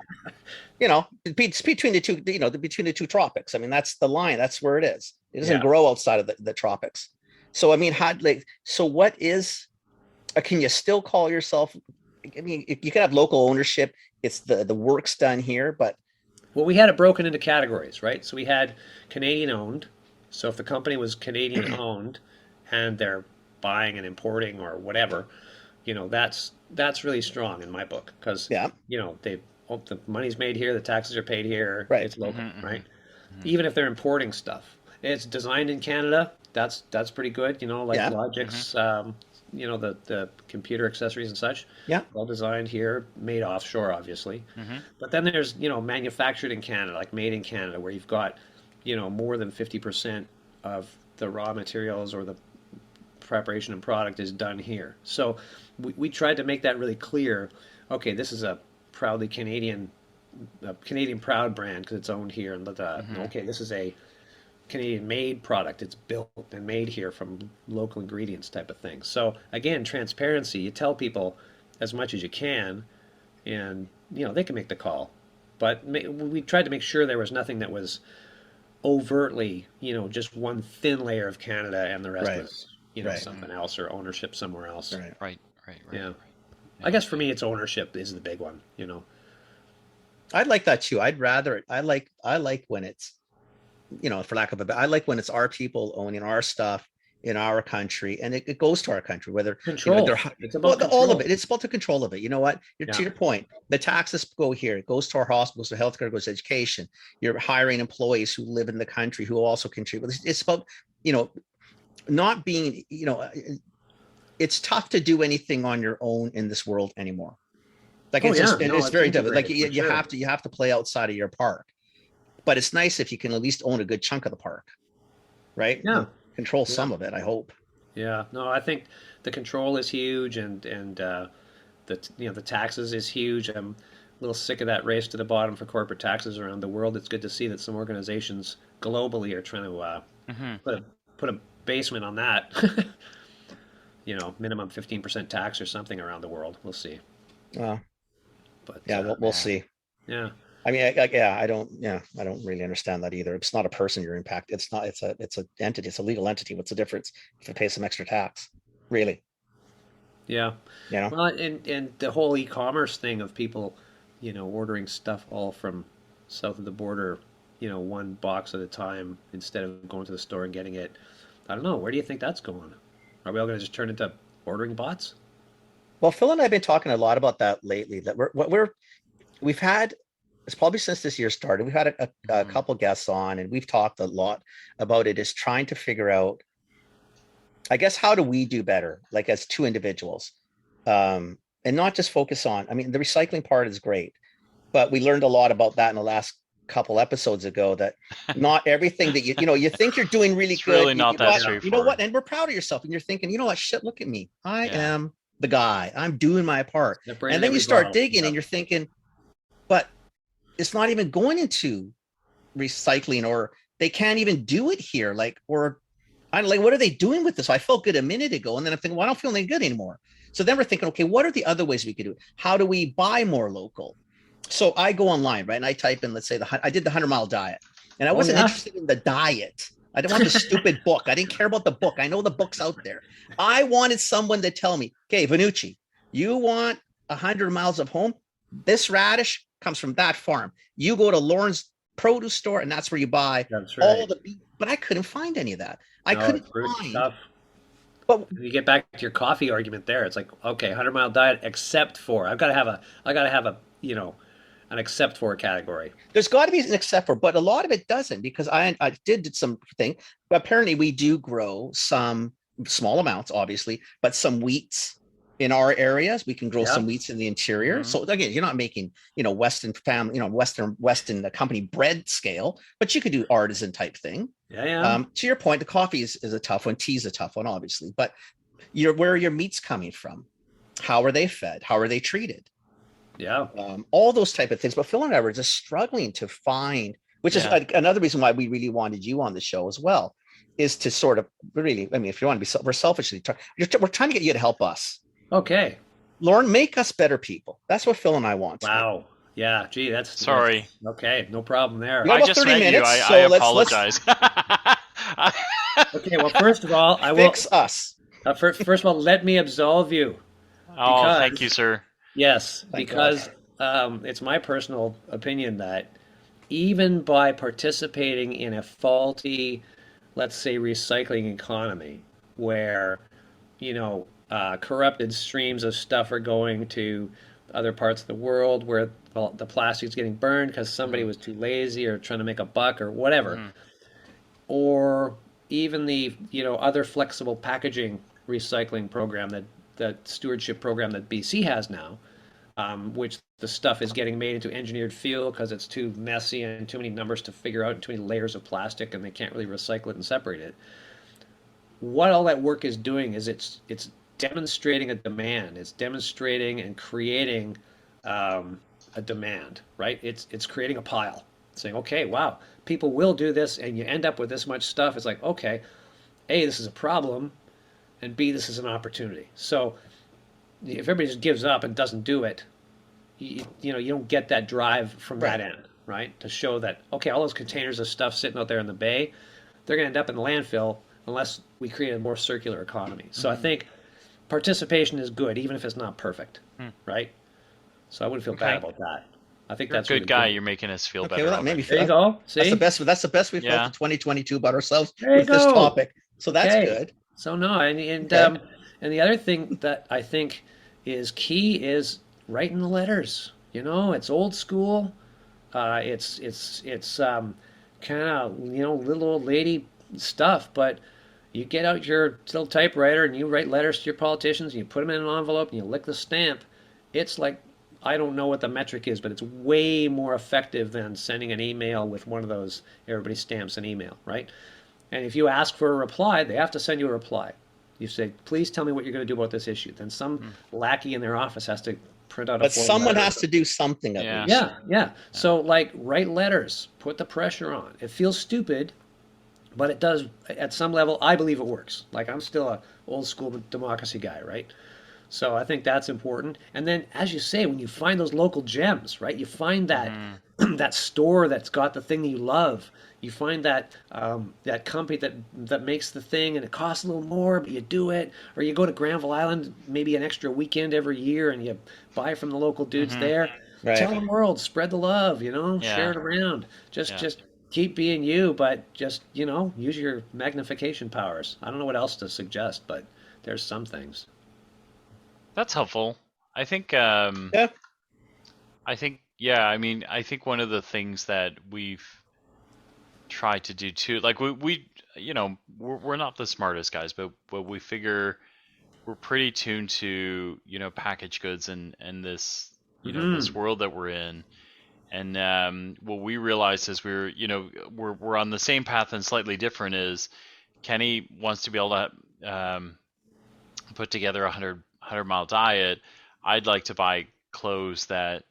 it's between the two, between the two tropics. I mean, that's the line. That's where it is. It doesn't grow outside of the tropics. So, I mean, what is? Can you still call yourself? I mean, you can have local ownership. It's the work's done here, but well, we had it broken into categories, right? So we had Canadian owned. So if the company was Canadian owned, and they're buying and importing or whatever, that's really strong in my book because the money's made here, the taxes are paid here, right? It's local, right? Even if they're importing stuff, it's designed in Canada. That's pretty good, like Logic's. The computer accessories and such. Yeah. All designed here, made offshore, obviously. But then there's, manufactured in Canada, like made in Canada, where you've got, more than 50% of the raw materials or the preparation and product is done here. So we tried to make that really clear. Okay, this is a proudly Canadian proud brand because it's owned here. And okay, this is a Canadian-made product. It's built and made here from local ingredients type of thing. So again, transparency. You tell people as much as you can, and they can make the call. But we tried to make sure there was nothing that was overtly, just one thin layer of Canada and the rest was, something else or ownership somewhere else. Right. Yeah. I guess for me, it's ownership is the big one. I'd like that too. I like when it's, for lack of I like when it's our people owning our stuff in our country, and it goes to our country, whether control. It's about all of it. It's about the control of it. You know what? To your point, the taxes go here. It goes to our hospitals, to healthcare, it goes to education. You're hiring employees who live in the country who also contribute. It's about, not being, it's tough to do anything on your own in this world anymore. Like it's very difficult. Like you have to play outside of your park. But it's nice if you can at least own a good chunk of the park, right? Yeah. Control some of it, I hope. Yeah. No, I think the control is huge, and the taxes is huge. I'm a little sick of that race to the bottom for corporate taxes around the world. It's good to see that some organizations globally are trying to put a basement on that. Minimum 15% tax or something around the world. We'll see. But we'll see. Yeah. I mean, I don't really understand that either. It's not a person you're impacted. It's not. It's an entity. It's a legal entity. What's the difference if it pays some extra tax? Really? Yeah. Well, and the whole e-commerce thing of people, ordering stuff all from south of the border, one box at a time instead of going to the store and getting it. I don't know. Where do you think that's going? Are we all going to just turn into ordering bots? Well, Phil and I have been talking a lot about that lately. That we've had. It's probably since this year started. We've had a couple guests on, and we've talked a lot about it. Is trying to figure out, I guess, how do we do better, like as two individuals, and not just focus on. I mean, the recycling part is great, but we learned a lot about that in the last couple episodes ago. That not everything that you think you're doing really good. Really not that straightforward. You know what? And we're proud of yourself, and you're thinking, you know what? Shit, look at me. I am the guy. I'm doing my part. And then you start digging, and you're thinking, but it's not even going into recycling, or they can't even do it here. What are they doing with this? So I felt good a minute ago. And then I'm thinking, well, I don't feel any good anymore. So then we're thinking, okay, what are the other ways we could do it? How do we buy more local? So I go online, right? And I type in, let's say I did the 100-mile diet, and I wasn't interested in the diet. I didn't want the stupid book. I didn't care about the book. I know the book's out there. I wanted someone to tell me, okay, Vanucci, you want 100 miles of home? This radish comes from that farm. You go to Lorne's produce store, and that's where you buy all the beef. But I couldn't find any of that. I couldn't find. Tough. But you get back to your coffee argument there. It's like, okay, 100-mile diet, except for I gotta have a an except for category. There's got to be an except for, but a lot of it doesn't, because I did some thing. Apparently, we do grow some small amounts, obviously, but some wheats in our areas. We can grow Yeah. some wheats in the interior. So again, you're not making, Western family, Western company bread scale, but you could do artisan type thing. Yeah. To your point, the coffee is a tough one. Tea is a tough one, obviously, but where are your meats coming from? How are they fed? How are they treated? Yeah. All those type of things. But Phil and I were just struggling to find, which is another reason why we really wanted you on the show as well, is to sort of really, I mean, if you want to be, we're selfishly, we're trying to get you to help us. Okay. Lorne, make us better people. That's what Phil and I want. Wow. Yeah. Gee, that's sorry. Okay, no problem there. I just met you. I apologize. Okay. Well, first of all, I will fix us. First of all, let me absolve you. Oh, thank you, sir. Yes, because it's my personal opinion that even by participating in a faulty, let's say, recycling economy, where corrupted streams of stuff are going to other parts of the world where the plastic's getting burned because somebody was too lazy or trying to make a buck or whatever, or even the other flexible packaging recycling program that stewardship program that BC has now, which the stuff is getting made into engineered fuel because it's too messy and too many numbers to figure out and too many layers of plastic and they can't really recycle it and separate it. What all that work is doing is it's demonstrating a demand. It's demonstrating and creating a demand, right? It's creating a pile, saying, okay, wow, people will do this, and you end up with this much stuff. It's like, okay, A, this is a problem, and B, this is an opportunity. So if everybody just gives up and doesn't do it, you don't get that drive from that end, right? To show that, okay, all those containers of stuff sitting out there in the bay, they're going to end up in the landfill unless we create a more circular economy. So I think participation is good, even if it's not perfect, right? So I wouldn't feel bad about that. I think You're that's a good guy. Good. You're making us feel better. Well, that made me feel, there you go. See? That's the best we've felt in 2022 about ourselves with this topic. So that's good. So no, and the other thing that I think is key is writing the letters. It's old school. It's kind of little old lady stuff, but you get out your little typewriter and you write letters to your politicians and you put them in an envelope and you lick the stamp. It's like, I don't know what the metric is, but it's way more effective than sending an email with one of those, everybody stamps an email, right? And if you ask for a reply, they have to send you a reply. You say, please tell me what you're going to do about this issue. Then some lackey in their office has to print out a form. But someone has to do something at least. Yeah. So, write letters. Put the pressure on. It feels stupid, but it does, at some level, I believe it works. I'm still a old school democracy guy, right? So I think that's important. And then, as you say, when you find those local gems, right? You find that that store that's got the thing that you love. You find that that company that makes the thing and it costs a little more, but you do it. Or you go to Granville Island maybe an extra weekend every year and you buy from the local dudes there. Right. Tell the world, spread the love, share it around. Just keep being you, but just, use your magnification powers. I don't know what else to suggest, but there's some things. That's helpful. I think I think one of the things that we've tried to do too, we're not the smartest guys, but we figure we're pretty tuned to, packaged goods and this, this world that we're in. And what we realized is we're on the same path and slightly different is Kenny wants to be able to put together a 100-mile diet. I'd like to buy clothes that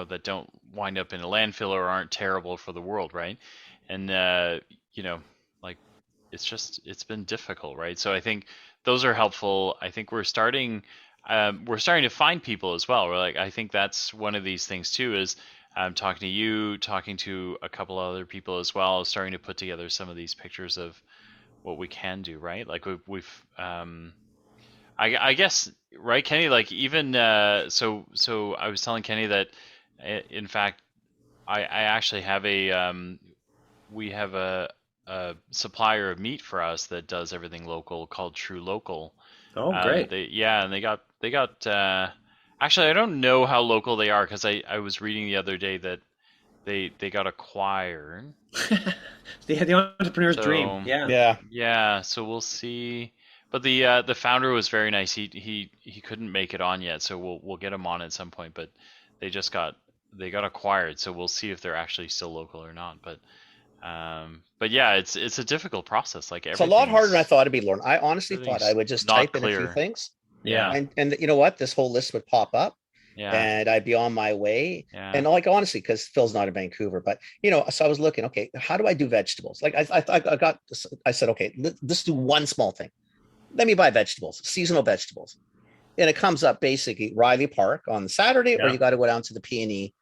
that don't wind up in a landfill or aren't terrible for the world, right? And it's been difficult, right? So I think those are helpful. I think we're starting to find people as well. I think that's one of these things too, is talking to you, talking to a couple other people as well, starting to put together some of these pictures of what we can do, right? We've I guess, right, Kenny? Even so I was telling Kenny that in fact I actually have we have a supplier of meat for us that does everything local called True Local. Oh, great! They got Actually, I don't know how local they are because I was reading the other day that they got acquired. The entrepreneur's dream. So Yeah. Yeah. yeah, so we'll see. But the founder was very nice. He couldn't make it on yet, so we'll get him on at some point. But they just got acquired, so we'll see if they're actually still local or not. But yeah, it's a difficult process. Like It's a lot harder than I everything's thought it'd be, Lauren. I honestly thought I everything's would just not type in a few clear. things, Yeah, and you know what? This whole list would pop up, yeah, and I'd be on my way. yeah. And like honestly, because Phil's not in Vancouver, but you know, so I was looking. Okay, how do I do vegetables? Like I said, okay, let's do one small thing. Let me buy vegetables, seasonal vegetables, and it comes up basically Riley Park on Saturday, or Yeah. you got to go down to the Peony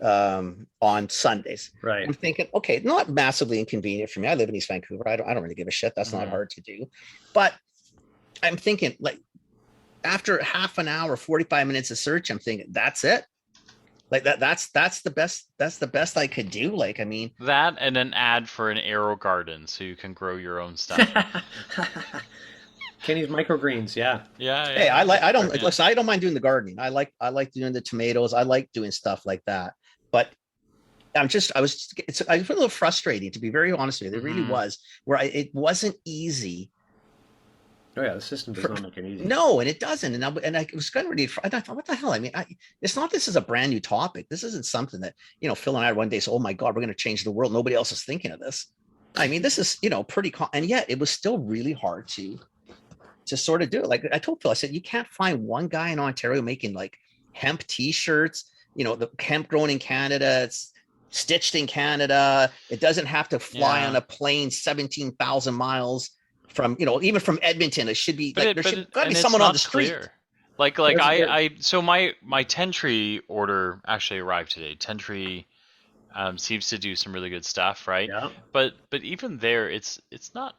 on Sundays. Right. I'm thinking, okay, not massively inconvenient for me. I live in East Vancouver. I don't really give a shit. That's not Mhm. hard to do. But I'm thinking, like, after half an hour, 45 minutes of search, I'm thinking, that's it. Like that's the best I could do. Like, I mean, That and an ad for an Aero garden so you can grow your own stuff. Kenny's microgreens. Yeah. Yeah, hey, yeah. I don't Yeah. listen, I don't mind doing the gardening. I like doing the tomatoes. I like doing stuff like that. But I was a little frustrating, to be very honest with you. It really Mhm. was, where it wasn't easy. Oh yeah, the system does not make it easy. No, and it doesn't. And I was kind of really, I thought, what the hell? I mean, it's not, this is a brand new topic. This isn't something that, you know, Phil and I one day said, oh my God, we're going to change the world. Nobody else is thinking of this. I mean, this is, you know, and yet it was still really hard to sort of do it. Like I told Phil, I said, you can't find one guy in Ontario making like hemp t-shirts, you know, the hemp grown in Canada, it's stitched in Canada. It doesn't have to fly on a plane 17,000 miles from, you know, even from Edmonton. It should be like, there should gotta be someone on the street. Clear. Like so my 10 tree order actually arrived today. 10 tree seems to do some really good stuff, right? Yeah. But even there, it's not.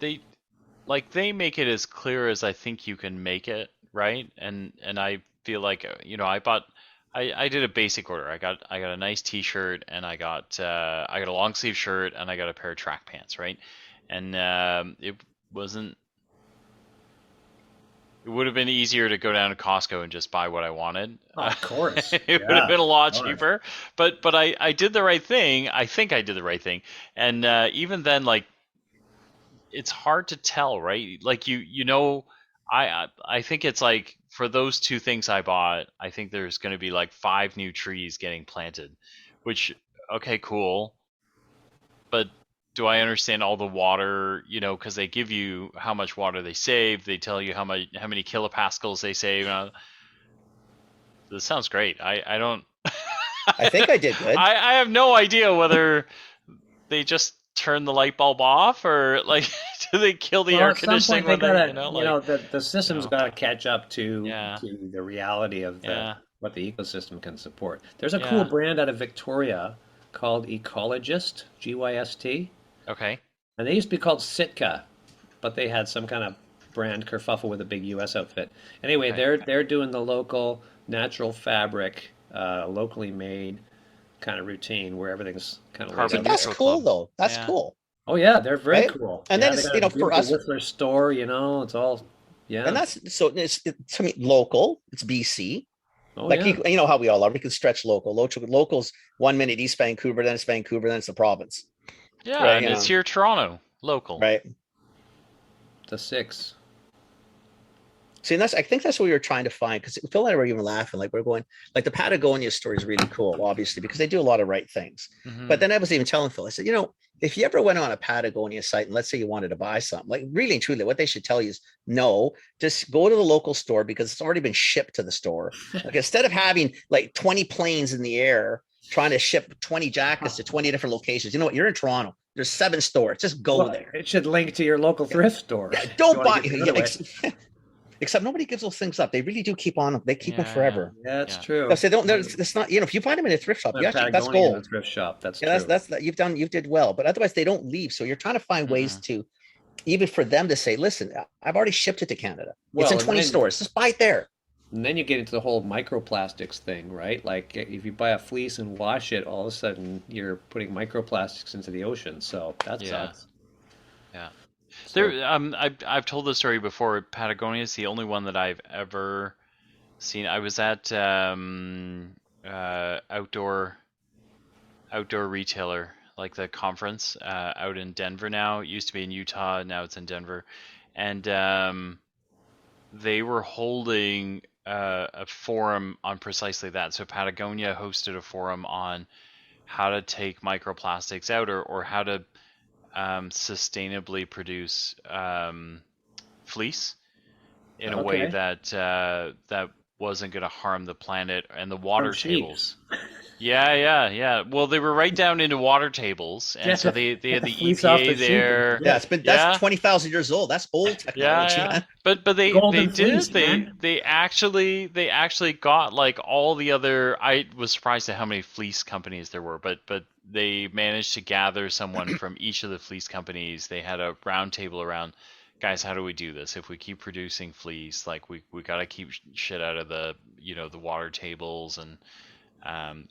They make it as clear as I think you can make it, right? And I feel like, you know, I did a basic order. I got a nice T-shirt, and I got a long sleeve shirt, and I got a pair of track pants, right? And it wasn't. It would have been easier to go down to Costco and just buy what I wanted. Oh, of course. It would have been a lot cheaper. But I did the right thing. I think I did the right thing. And even then, like, it's hard to tell, right? Like you know, I think it's like, for those two things I bought, I think there's going to be like 5 new trees getting planted, which, okay, cool. But do I understand all the water, you know, because they give you how much water they save. They tell you how many kilopascals they save. This sounds great. I don't. I think I did good. I have no idea whether they just turn the light bulb off, or like, do they kill the air conditioning when they, the system's got to catch up to the reality of what the ecosystem can support. There's a cool brand out of Victoria called Ecologist, GYST. Okay. And they used to be called Sitka, but they had some kind of brand kerfuffle with a big U.S. outfit. Anyway, they're doing the local natural fabric, locally made kind of routine where everything's kind of. Carbon that's cool though. That's cool. Oh yeah, they're very cool. And then it's, you know, for us, Whistler store, you know, it's all And that's so it's to me local. It's BC. Oh, like you know how we all are. We can stretch local. Local's 1 minute East Vancouver, then it's Vancouver, then it's the province. Yeah, right, and it's here Toronto, local. Right. The 6. See, and I think that's what we were trying to find, because Phil and I were even laughing. Like, we're going, like, the Patagonia story is really cool, obviously, because they do a lot of right things. Mm-hmm. But then I was even telling Phil, I said, you know, if you ever went on a Patagonia site and let's say you wanted to buy something, like really and truly, what they should tell you is no, just go to the local store because it's already been shipped to the store. Like, instead of having like 20 planes in the air trying to ship 20 jackets to 20 different locations, you know what? You're in Toronto. There's 7 stores. Just go there. It should link to your local thrift store. Yeah, don't buy it. Except nobody gives those things up. They really do keep on them. They keep them forever. Yeah, that's true. So they don't. It's not. You know, if you find them in a thrift shop, that's gold. Thrift shop. That's true. That's you did well. But otherwise, they don't leave. So you're trying to find ways to, even for them to say, listen, I've already shipped it to Canada. It's in 20 stores. Just buy it there. And then you get into the whole microplastics thing, right? Like if you buy a fleece and wash it, all of a sudden you're putting microplastics into the ocean. So that sucks. Yeah. So, I've told this story before. Patagonia is the only one that I've ever seen. I was at outdoor retailer, like the conference out in Denver now. It used to be in Utah, now it's in Denver, and they were holding a forum on precisely that. So Patagonia hosted a forum on how to take microplastics out, or how to sustainably produce fleece in a way that wasn't going to harm the planet and the water tables. Yeah. Well, they were right down into water tables, and so they had the EPA there. Yeah, that's 20,000 years old. That's old technology, man. But they Golden did fleece, they actually got like all the other. I was surprised at how many fleece companies there were, but they managed to gather someone from each of the fleece companies. They had a round table around, guys, how do we do this? If we keep producing fleece, like we got to keep shit out of the the water tables, and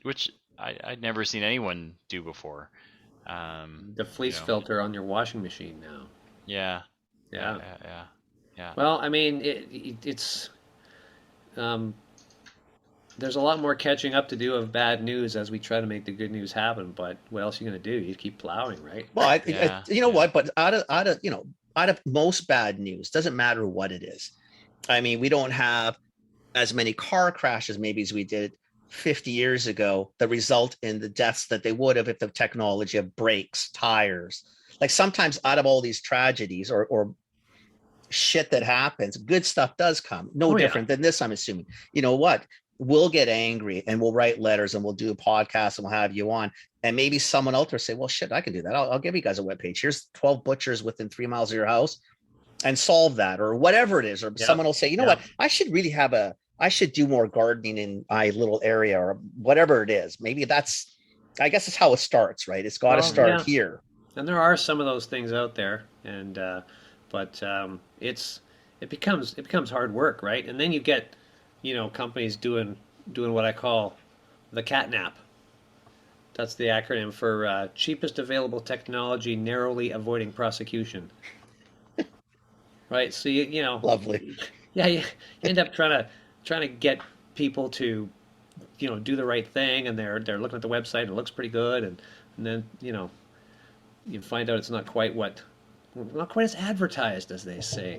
which I'd never seen anyone do before. The fleece filter on your washing machine now. Yeah. Well, I mean, it's there's a lot more catching up to do of bad news as we try to make the good news happen. But what else are you going to do? You keep plowing, right? Well, what? But out of most bad news, doesn't matter what it is. I mean, we don't have as many car crashes maybe as we did 50 years ago that result in the deaths that they would have if the technology of brakes, tires. Like sometimes out of all these tragedies or shit that happens, good stuff does come. No different than this, I'm assuming. You know what? We'll get angry and we'll write letters and we'll do a podcast and we'll have you on. And maybe someone else will say, well, shit, I can do that. I'll give you guys a webpage. Here's 12 butchers within 3 miles of your house and solve that, or whatever it is. Or someone will say, you know what? I should do more gardening in my little area, or whatever it is. Maybe I guess it's how it starts, right? It's got to start here. And there are some of those things out there, and but it becomes hard work, right? And then you get companies doing what I call the catnap. That's the acronym for cheapest available technology, narrowly avoiding prosecution. Right? So lovely. Yeah, you end up trying to get people to do the right thing, and they're looking at the website and it looks pretty good, and then you find out it's not quite as advertised as they say.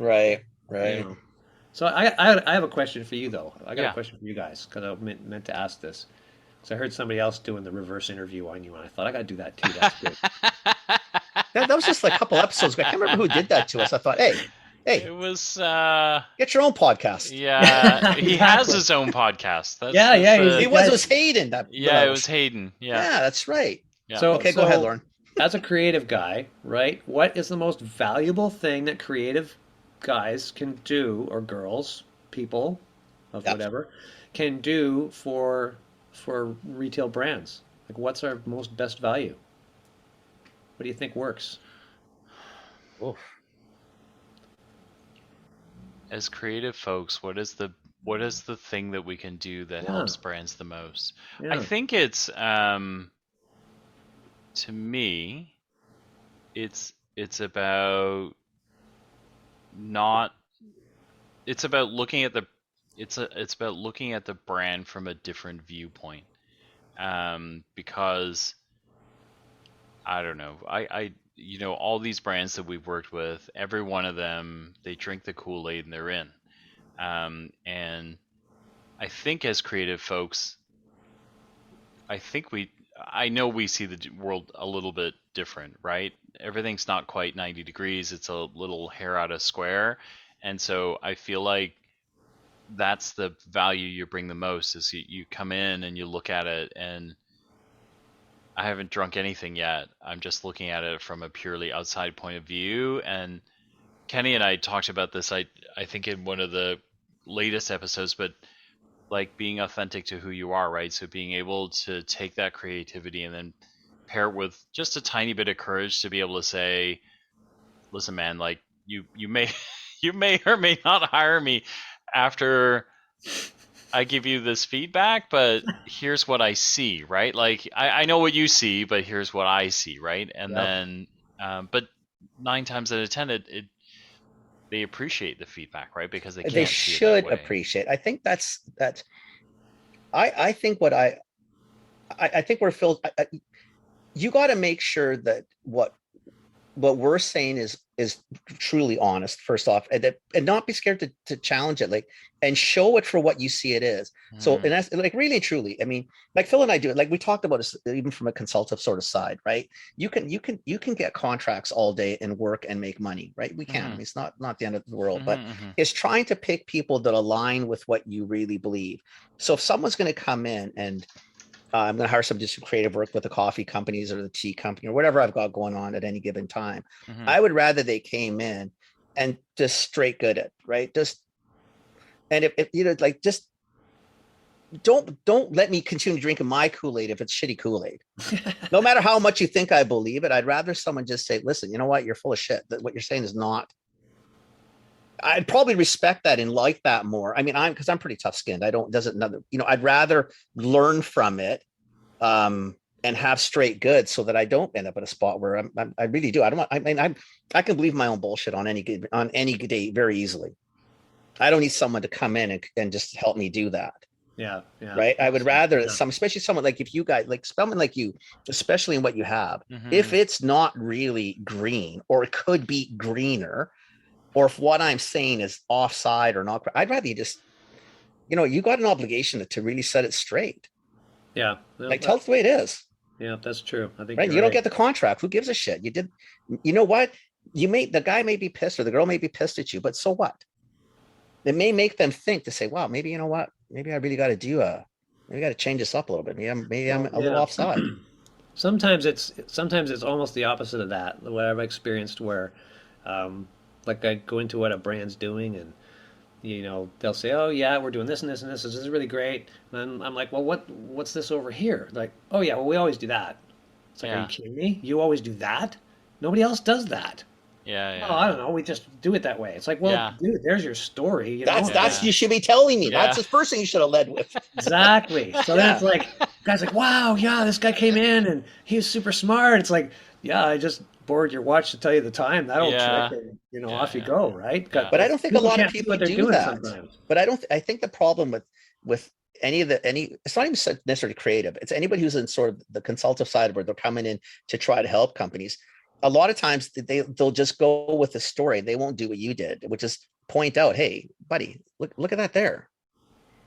Right. So I have a question for you, though. I got a question for you guys, because I meant to ask this. Because I heard somebody else doing the reverse interview on you, and I thought I got to do that too. That's good. that was just like a couple episodes ago. I can't remember who did that to us. I thought, hey, it was get your own podcast. Yeah, he has his own podcast. It was Hayden. It was Hayden. Yeah, that's right. Yeah. So go ahead, Lorne. As a creative guy, right? What is the most valuable thing that creative guys can do, or girls, people of whatever, can do for retail brands? Like, what's our most best value? What do you think works? Oof. As creative folks, what is the thing that we can do that helps brands the most? Yeah. I think it's to me, it's about looking at the brand from a different viewpoint, because I don't know, I all these brands that we've worked with, every one of them, they drink the Kool-Aid and they're in, and I think as creative folks, I know we see the world a little bit different, right? Everything's not quite 90 degrees. It's a little hair out of square. And so I feel like that's the value you bring the most, is you come in and you look at it, and I haven't drunk anything yet. I'm just looking at it from a purely outside point of view. And Kenny and I talked about this, I think in one of the latest episodes, but like being authentic to who you are, right? So being able to take that creativity and then pair it with just a tiny bit of courage to be able to say, listen, man, like you may or may not hire me after I give you this feedback, but here's what I see, right? Like I know what you see, but here's what I see, right? And then but 9 times out of 10, they appreciate the feedback, right? Because they They can't see it that should way. appreciate. I think that's. I think what I think we're Phil. You got to make sure that what we're saying is truly honest, first off, and not be scared to challenge it, like, and show it for what you see it is. So, and that's like really and truly, I mean, like Phil and I do it, like we talked about it, even from a consultative sort of side, right? You can get contracts all day and work and make money, right? We can. I mean, it's not the end of the world, but it's trying to pick people that align with what you really believe. So if someone's going to come in and I'm going to hire some just creative work with the coffee companies or the tea company or whatever I've got going on at any given time. I would rather they came in and just straight good at, right? Just, and if you know, like, just don't let me continue drinking my Kool-Aid if it's shitty Kool-Aid. No matter how much you think I believe it, I'd rather someone just say, listen, you know what? You're full of shit. That what you're saying is not. I'd probably respect that and like that more. I mean, because I'm pretty tough skinned. I'd rather learn from it and have straight goods so that I don't end up at a spot where I really do. I don't want, I mean, I can believe my own bullshit on any day very easily. I don't need someone to come in and just help me do that. Yeah. Right. I would rather especially someone like, if you guys, like someone like you, especially in what you have, if it's not really green or it could be greener, or if what I'm saying is offside or not, I'd rather you just, you got an obligation to really set it straight. Yeah. Like, tell it the way it is. Yeah, that's true. I think right. You don't get the contract. Who gives a shit? You did. You know what? The guy may be pissed or the girl may be pissed at you, but so what? It may make them think to say, wow, maybe, you know what? Maybe I really got to maybe I got to change this up a little bit. Maybe I'm a little offside. Sometimes it's almost the opposite of that. What I've experienced where, like, I go into what a brand's doing and, they'll say, oh yeah, we're doing this and this and this. This is really great. And I'm like, well, what's this over here? Like, oh yeah, well, we always do that. It's like, are you kidding me? You always do that? Nobody else does that. Yeah. Oh, I don't know. We just do it that way. It's like, well, dude, there's your story. That's you should be telling me. That's the first thing you should have led with. Exactly. So then it's like, guys, like, wow, yeah, this guy came in and he was super smart. It's like, yeah, I just borrowed your watch to tell you the time. That old trick, and off you go, right? But I don't think a lot of people do that. Sometimes. But I think the problem with it's not even necessarily creative. It's anybody who's in sort of the consultative side where they're coming in to try to help companies. A lot of times they'll just go with the story. They won't do what you did, which is point out, hey, buddy, look at that there.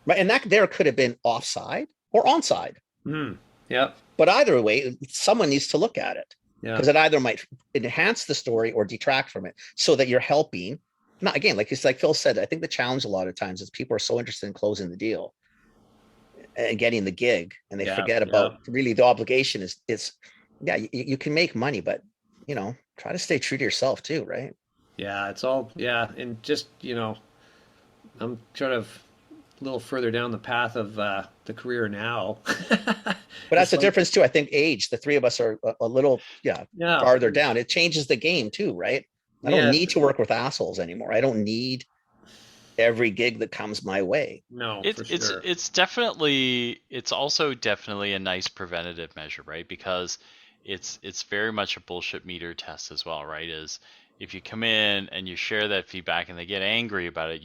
Right. And that there could have been offside or onside. Yeah. But either way, someone needs to look at it. Because it either might enhance the story or detract from it, so that you're helping. Not again, like Phil said, I think the challenge a lot of times is people are so interested in closing the deal and getting the gig, and they forget about really the obligation is you can make money, but try to stay true to yourself too, right? Yeah, it's all and just I'm sort of a little further down the path of the career now. But that's the difference too. I think age, the three of us are a little farther down. It changes the game too, right? I don't need to work with assholes anymore. I don't need every gig that comes my way. No, it's also definitely a nice preventative measure, right? Because it's very much a bullshit meter test as well, right? Is if you come in and you share that feedback and they get angry about it,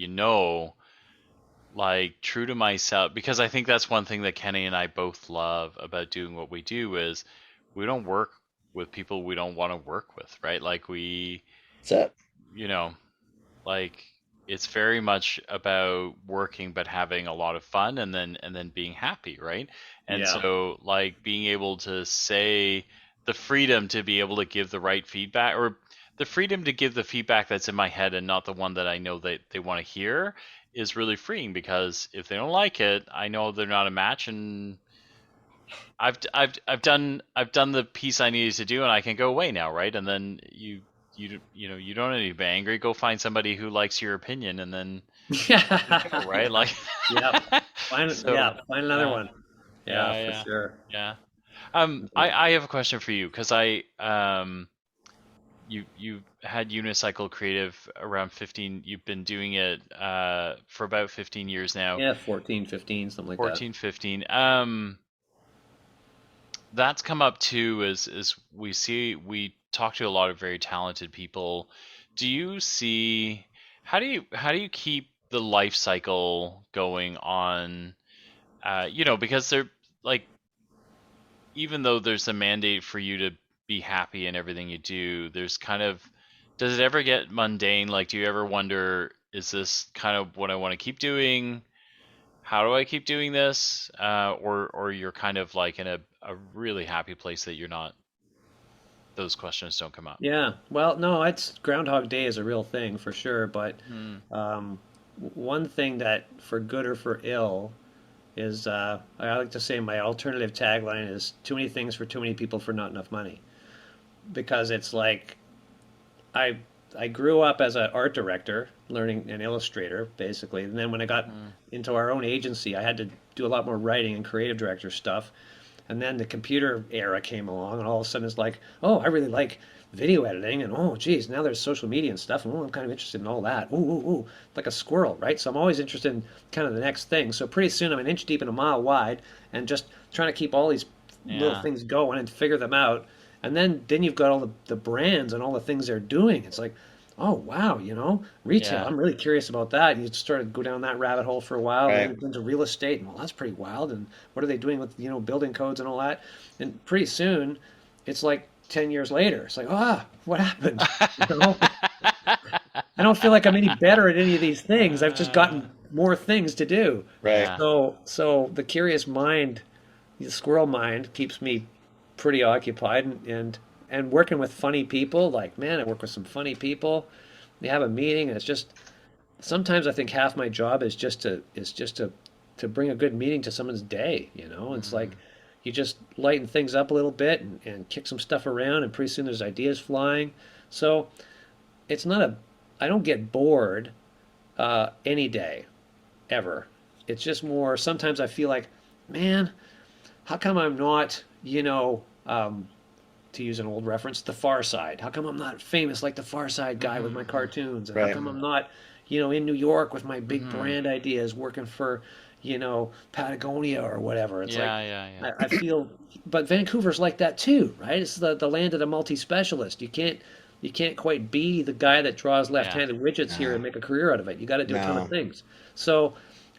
like, true to myself, because I think that's one thing that Kenny and I both love about doing what we do is we don't work with people we don't want to work with, right? Like like it's very much about working but having a lot of fun and then being happy, right? And so, like, being able to say the freedom to be able to give the right feedback, or the freedom to give the feedback that's in my head and not the one that I know that they want to hear, is really freeing, because if they don't like it, I know they're not a match, and I've done the piece I needed to do, and I can go away now, right? And then you don't need to be angry. Go find somebody who likes your opinion, and then right, like find another one. For sure. Yeah. I have a question for you, because you had Unicycle Creative around 15. You've been doing it for about 15 years now. Yeah, 14, 15, something like 14, 15. That's come up too, as we talk to a lot of very talented people. Do you see How do you keep the life cycle going on? Because they're like, even though there's a mandate for you to be happy in everything you do, there's kind of, does it ever get mundane? Like, do you ever wonder, is this kind of what I want to keep doing? How do I keep doing this? Or you're kind of like in a really happy place that you're not, those questions don't come up. Yeah. Well, no, it's Groundhog Day is a real thing for sure, but Hmm. one thing that for good or for ill is I like to say my alternative tagline is too many things for too many people for not enough money. Because it's like I I grew up as an art director, learning an illustrator basically, and then when I got Hmm. into our own agency, I had to do a lot more writing and creative director stuff. And then the computer era came along, and all of a sudden it's like, oh, I really like video editing, and oh, geez, now there's social media and stuff, and oh, I'm kind of interested in all that. Ooh, ooh, ooh, like a squirrel, right? So I'm always interested in kind of the next thing. So pretty soon I'm an inch deep and a mile wide, and just trying to keep all these little Yeah. things going and figure them out. And then you've got all the brands and all the things they're doing. It's like, oh wow, retail. Yeah. I'm really curious about that. You started to go down that rabbit hole for a while, and Right. then into real estate, and well, that's pretty wild. And what are they doing with building codes and all that? And pretty soon, it's like 10 years later. It's like, what happened? You know, I don't feel like I'm any better at any of these things. I've just gotten more things to do. Right. Yeah. So the curious mind, the squirrel mind, keeps me pretty occupied and working with funny people. Like, man, I work with some funny people. They have a meeting, and it's just sometimes I think half my job is just to bring a good meeting to someone's day. It's like Hmm. you just lighten things up a little bit and kick some stuff around, and pretty soon there's ideas flying. So it's not a I don't get bored any day ever. It's just more sometimes I feel like, man, how come I'm not, to use an old reference, The Far Side? How come I'm not famous like the Far Side guy with my Hmm. cartoons? And how Right. come I'm not, in New York with my big Hmm. brand ideas working for, Patagonia or whatever? It's like Yeah, yeah, yeah. I feel, but Vancouver's like that too, right? It's the land of the multi-specialist. You can't quite be the guy that draws Yeah. left-handed widgets here No. and make a career out of it. You got to do a ton of No. things. So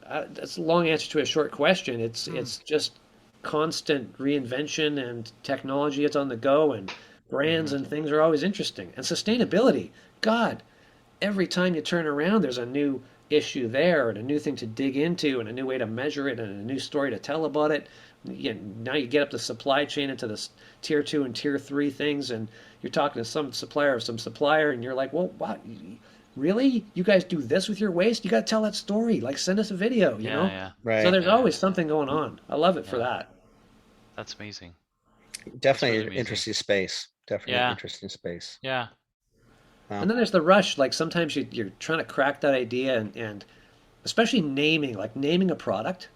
that's a long answer to a short question. It's Hmm. it's just constant reinvention and technology. It's on the go, and brands Hmm. and things are always interesting. And sustainability, God, every time you turn around, there's a new issue there and a new thing to dig into and a new way to measure it and a new story to tell about it. Now you get up the supply chain into the tier two and tier three things, and you're talking to some supplier of some supplier, and you're like, well, what? Really? You guys do this with your waste? You got to tell that story. Like, send us a video, you Yeah, know? yeah, So Right. there's yeah. always something going on. I love it for Yeah. that. That's amazing. That's Definitely really an amazing. interesting space. Definitely an Yeah, interesting space. yeah. And then there's the rush. Like sometimes you're trying to crack that idea, and especially naming a product,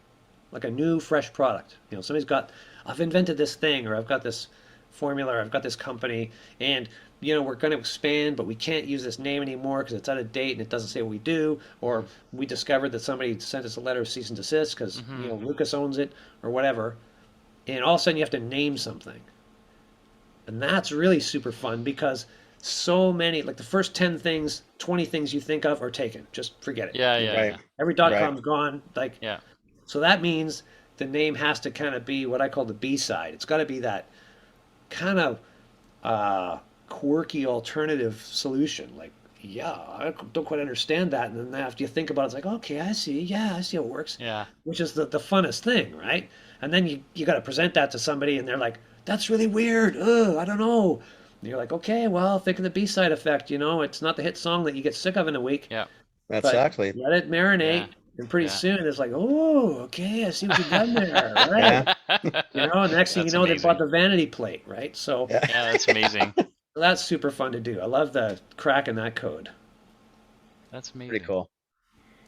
like a new, fresh product. Somebody's got, I've invented this thing, or I've got this formula, or I've got this company, and we're going to expand, but we can't use this name anymore because it's out of date and it doesn't say what we do. Or we discovered that somebody sent us a letter of cease and desist because Hmm. Lucas owns it or whatever, and all of a sudden you have to name something. And that's really super fun because so many, like the first 10 things, 20 things you think of are taken. Just forget it. Yeah, yeah, Right. yeah, Every dot Right. com's gone. Like, yeah. so that means the name has to kind of be what I call the B side. It's got to be that kind of uh, quirky alternative solution. Like, yeah, I don't quite understand that. And then after you think about it, it's like, okay, I see. Yeah, I see how it works, Yeah. which is the funnest thing, right? And then you got to present that to somebody, and they're like, "That's really weird. Ugh, I don't know." And you're like, "Okay, well, think of the B-side effect. It's not the hit song that you get sick of in a week, Yeah. but Exactly. let it marinate, Yeah. and pretty Yeah. soon it's like, oh, okay, I see what you've done there, Yeah. right?" And next thing you That's know, they bought amazing. the vanity plate, right? So Yeah. Yeah, that's amazing. that's super fun to do. I love the cracking that code. That's Pretty amazing. cool.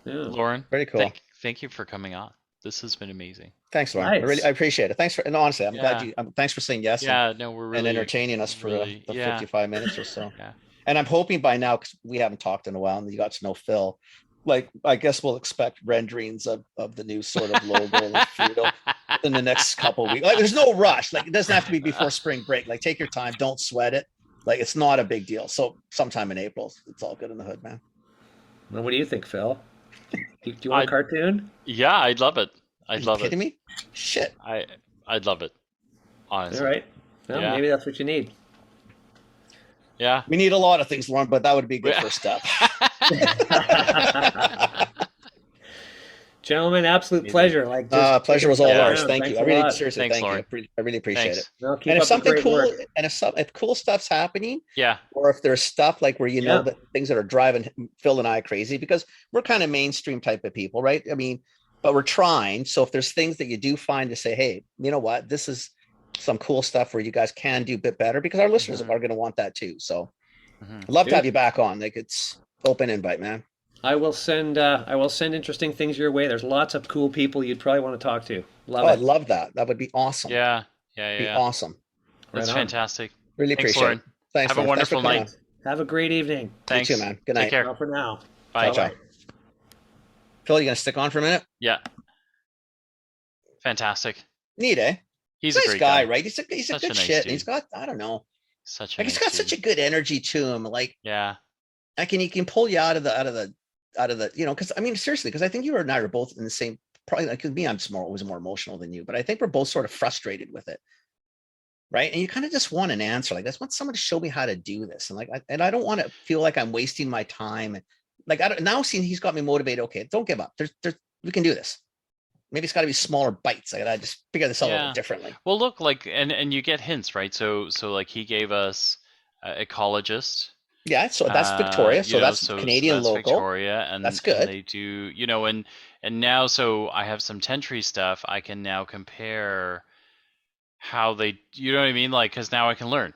Yeah, Lauren, Pretty cool. thank you for coming on. This has been amazing. Thanks, Lauren. nice. I appreciate it. Thanks for, and honestly, I'm glad Yeah. thanks for saying yes Yeah, no, we're and really entertaining us for really the yeah. 55 minutes or so. Yeah. And I'm hoping by now, because we haven't talked in a while and you got to know Phil, like, I guess we'll expect renderings of the new sort of logo of Fruito in the next couple of weeks. Like, there's no rush. Like, it doesn't have to be before spring break. Like, take your time. Don't sweat it. Like, it's not a big deal. So sometime in April, it's all good in the hood, man. Well, what do you think, Phil? Do you want a I cartoon? Yeah, I'd love it. Are I'd you love it. kidding me? Shit. I'd love it. All Honestly. right. Well, Yeah. maybe that's what you need. Yeah. We need a lot of things, Lorne, but that would be a good first step. Gentlemen, absolute pleasure. Like, just Pleasure was all Yeah. ours. Thank you. Thanks I a really, lot. seriously, Thanks, thank you. Lauren. I really appreciate Thanks. it. Well, keep And if up the something great cool, work. and if cool stuff's happening, Yeah. or if there's stuff like where you know Yeah. that things that are driving Phil and I crazy, because we're kind of mainstream type of people, right? I mean, but we're trying. So if there's things that you do find to say, hey, you know what, this is some cool stuff where you guys can do a bit better, because our listeners are going to want that too. So I'd love to have you back on. Like, it's open invite, man. I will send interesting things your way. There's lots of cool people you'd probably want to talk to. Love I'd it. love that. That would be awesome. Yeah. Be awesome. That's Right on. fantastic. Really Thanks, appreciate Lauren. it. Thanks. Have a Lauren. wonderful Thanks for night. coming Have a great evening. Thanks. You too, man. Good night. Take care. Ciao for now. Bye. Ciao, ciao. Phil, you gonna stick on for a minute? Yeah. Fantastic. Neat, eh? He's Nice a great guy, right? He's a Such good a nice shit. And dude. he's got, I don't know, Such a like nice he's got dude. such a good energy to him. Like, Yeah. he can pull you out of the, you know, because I mean, seriously, because I think you and I are both in the same, probably like me, I'm always more emotional than you, but I think we're both sort of frustrated with it. Right. And you kind of just want an answer. Like, I just want someone to show me how to do this. And like, I don't want to feel like I'm wasting my time. And like, I don't now seeing he's got me motivated. Okay, don't give up. We can do this. Maybe it's got to be smaller bites. I gotta just figure this out a little differently. Well, look, like, and you get hints, right? So like he gave us ecologist. Yeah, so that's Victoria. So that's Canadian that's local. Victoria, and that's good. And they do, you know, and now, so I have some Tentry stuff. I can now compare how they, you know what I mean? Like, because now I can learn,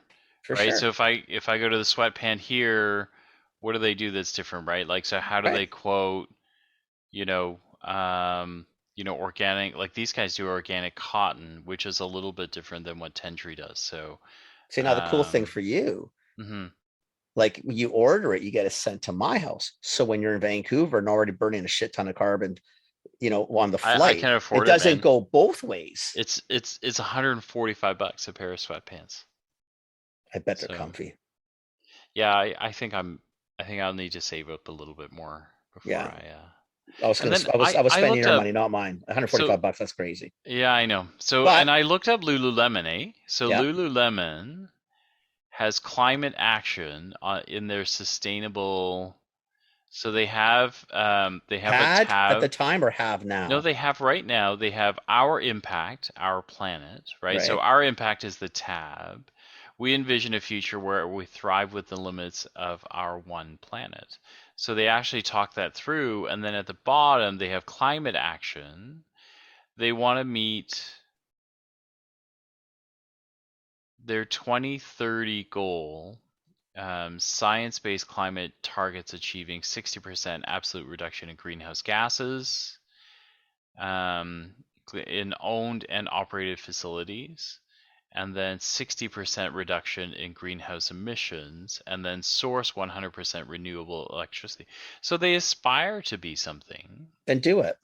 right? Sure. So if I go to the sweatpant here, what do they do that's different, right? Like, so how do they quote, organic, like these guys do organic cotton, which is a little bit different than what Tentry does. So, see, now the cool thing for you, like you order it, you get it sent to my house. So when you're in Vancouver and already burning a shit ton of carbon, on the flight, I can afford it doesn't go both ways. It's $145 a pair of sweatpants. I bet they're comfy. Yeah, I think I'll need to save up a little bit more before I was spending your money, not mine. $145, that's crazy. Yeah, I know. So, and I looked up Lululemon, eh? So Lululemon has climate action in their sustainable. So they have a tab at the time, or have now? No, they have right now. They have our impact, our planet, right? So our impact is the tab. We envision a future where we thrive with the limits of our one planet. So they actually talk that through, and then at the bottom they have climate action. They want to meet their 2030 goal. Science-based climate targets achieving 60% absolute reduction in greenhouse gases in owned and operated facilities, and then 60% reduction in greenhouse emissions, and then source 100% renewable electricity. So they aspire to be something. Then do it.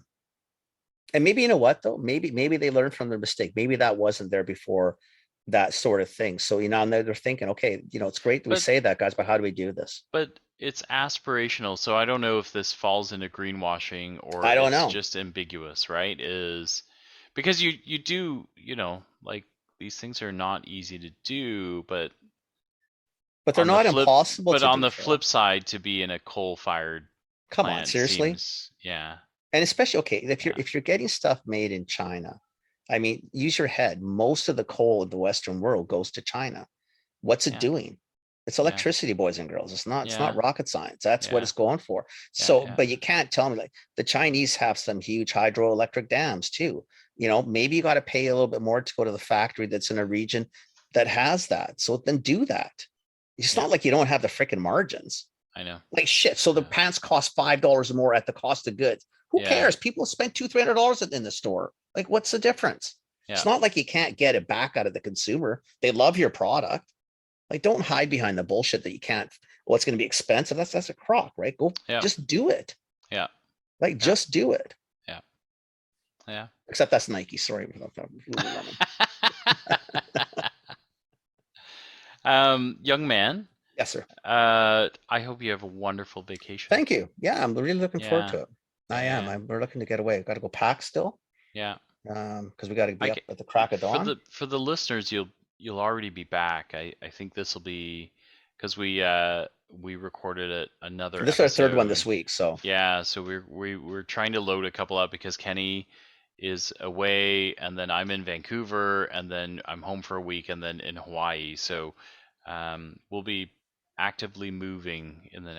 And maybe, you know what, though? Maybe they learned from their mistake. Maybe that wasn't there before, that sort of thing. So, now they're thinking, okay, it's great that we say that, guys, but how do we do this? But it's aspirational. So I don't know if this falls into greenwashing or I don't know. Just ambiguous, right? Is because you do, like, these things are not easy to do, but they're not impossible. But on the flip side, to be in a coal-fired plant seriously, yeah. And especially, if you're getting stuff made in China, I mean, use your head. Most of the coal in the Western world goes to China. What's it doing? It's electricity, boys and girls. It's not rocket science. That's what it's going for. So, but you can't tell me, like, the Chinese have some huge hydroelectric dams too. Maybe you got to pay a little bit more to go to the factory that's in a region that has that. So then do that. It's not like you don't have the freaking margins. I know. Like shit. So the pants cost $5 more at the cost of goods. Who cares? People spend $200-300 in the store. Like, what's the difference? It's not like you can't get it back out of the consumer. They love your product. Like, don't hide behind the bullshit that you can't. Well, it's going to be expensive. That's a crock, right? Go, just do it. Yeah. Like, just do it. Yeah. Yeah. Except that's Nike. Sorry. Young man, Yes, sir. I hope you have a wonderful vacation. Thank you. Yeah, I'm really looking forward Yeah. to it. I Yeah. am. We're looking to get away. Got to go pack still. Yeah. Because we got to be I up ca- at the crack of dawn. For the listeners, you'll already be back. I think this will be because we recorded another This is our third one episode. this week, so Yeah, so we're trying to load a couple up because Kenny is away, and then I'm in Vancouver, and then I'm home for a week, and then in Hawaii. So we'll be actively moving in the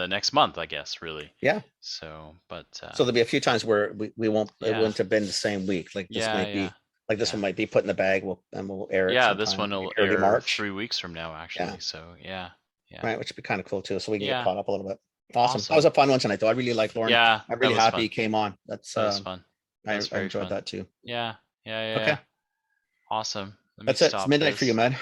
next month, I guess, really. yeah. So, but So there'll be a few times where we won't. It Yeah. wouldn't have been the same week. Like this might be. Like this one might be put in the bag. We'll air it. Yeah, sometime, this one will early air March. 3 weeks from now, actually. Yeah. So yeah. Right, which would be kind of cool too. So we can Yeah. get caught up a little bit. Awesome. Awesome. That was a fun one tonight, though. I really liked Lorne. Yeah, I'm really that was happy fun. he came on. That was fun. I very enjoyed fun. that too. Yeah. Okay. Yeah. Awesome. Let me That's it. It's stop midnight for you, this. man.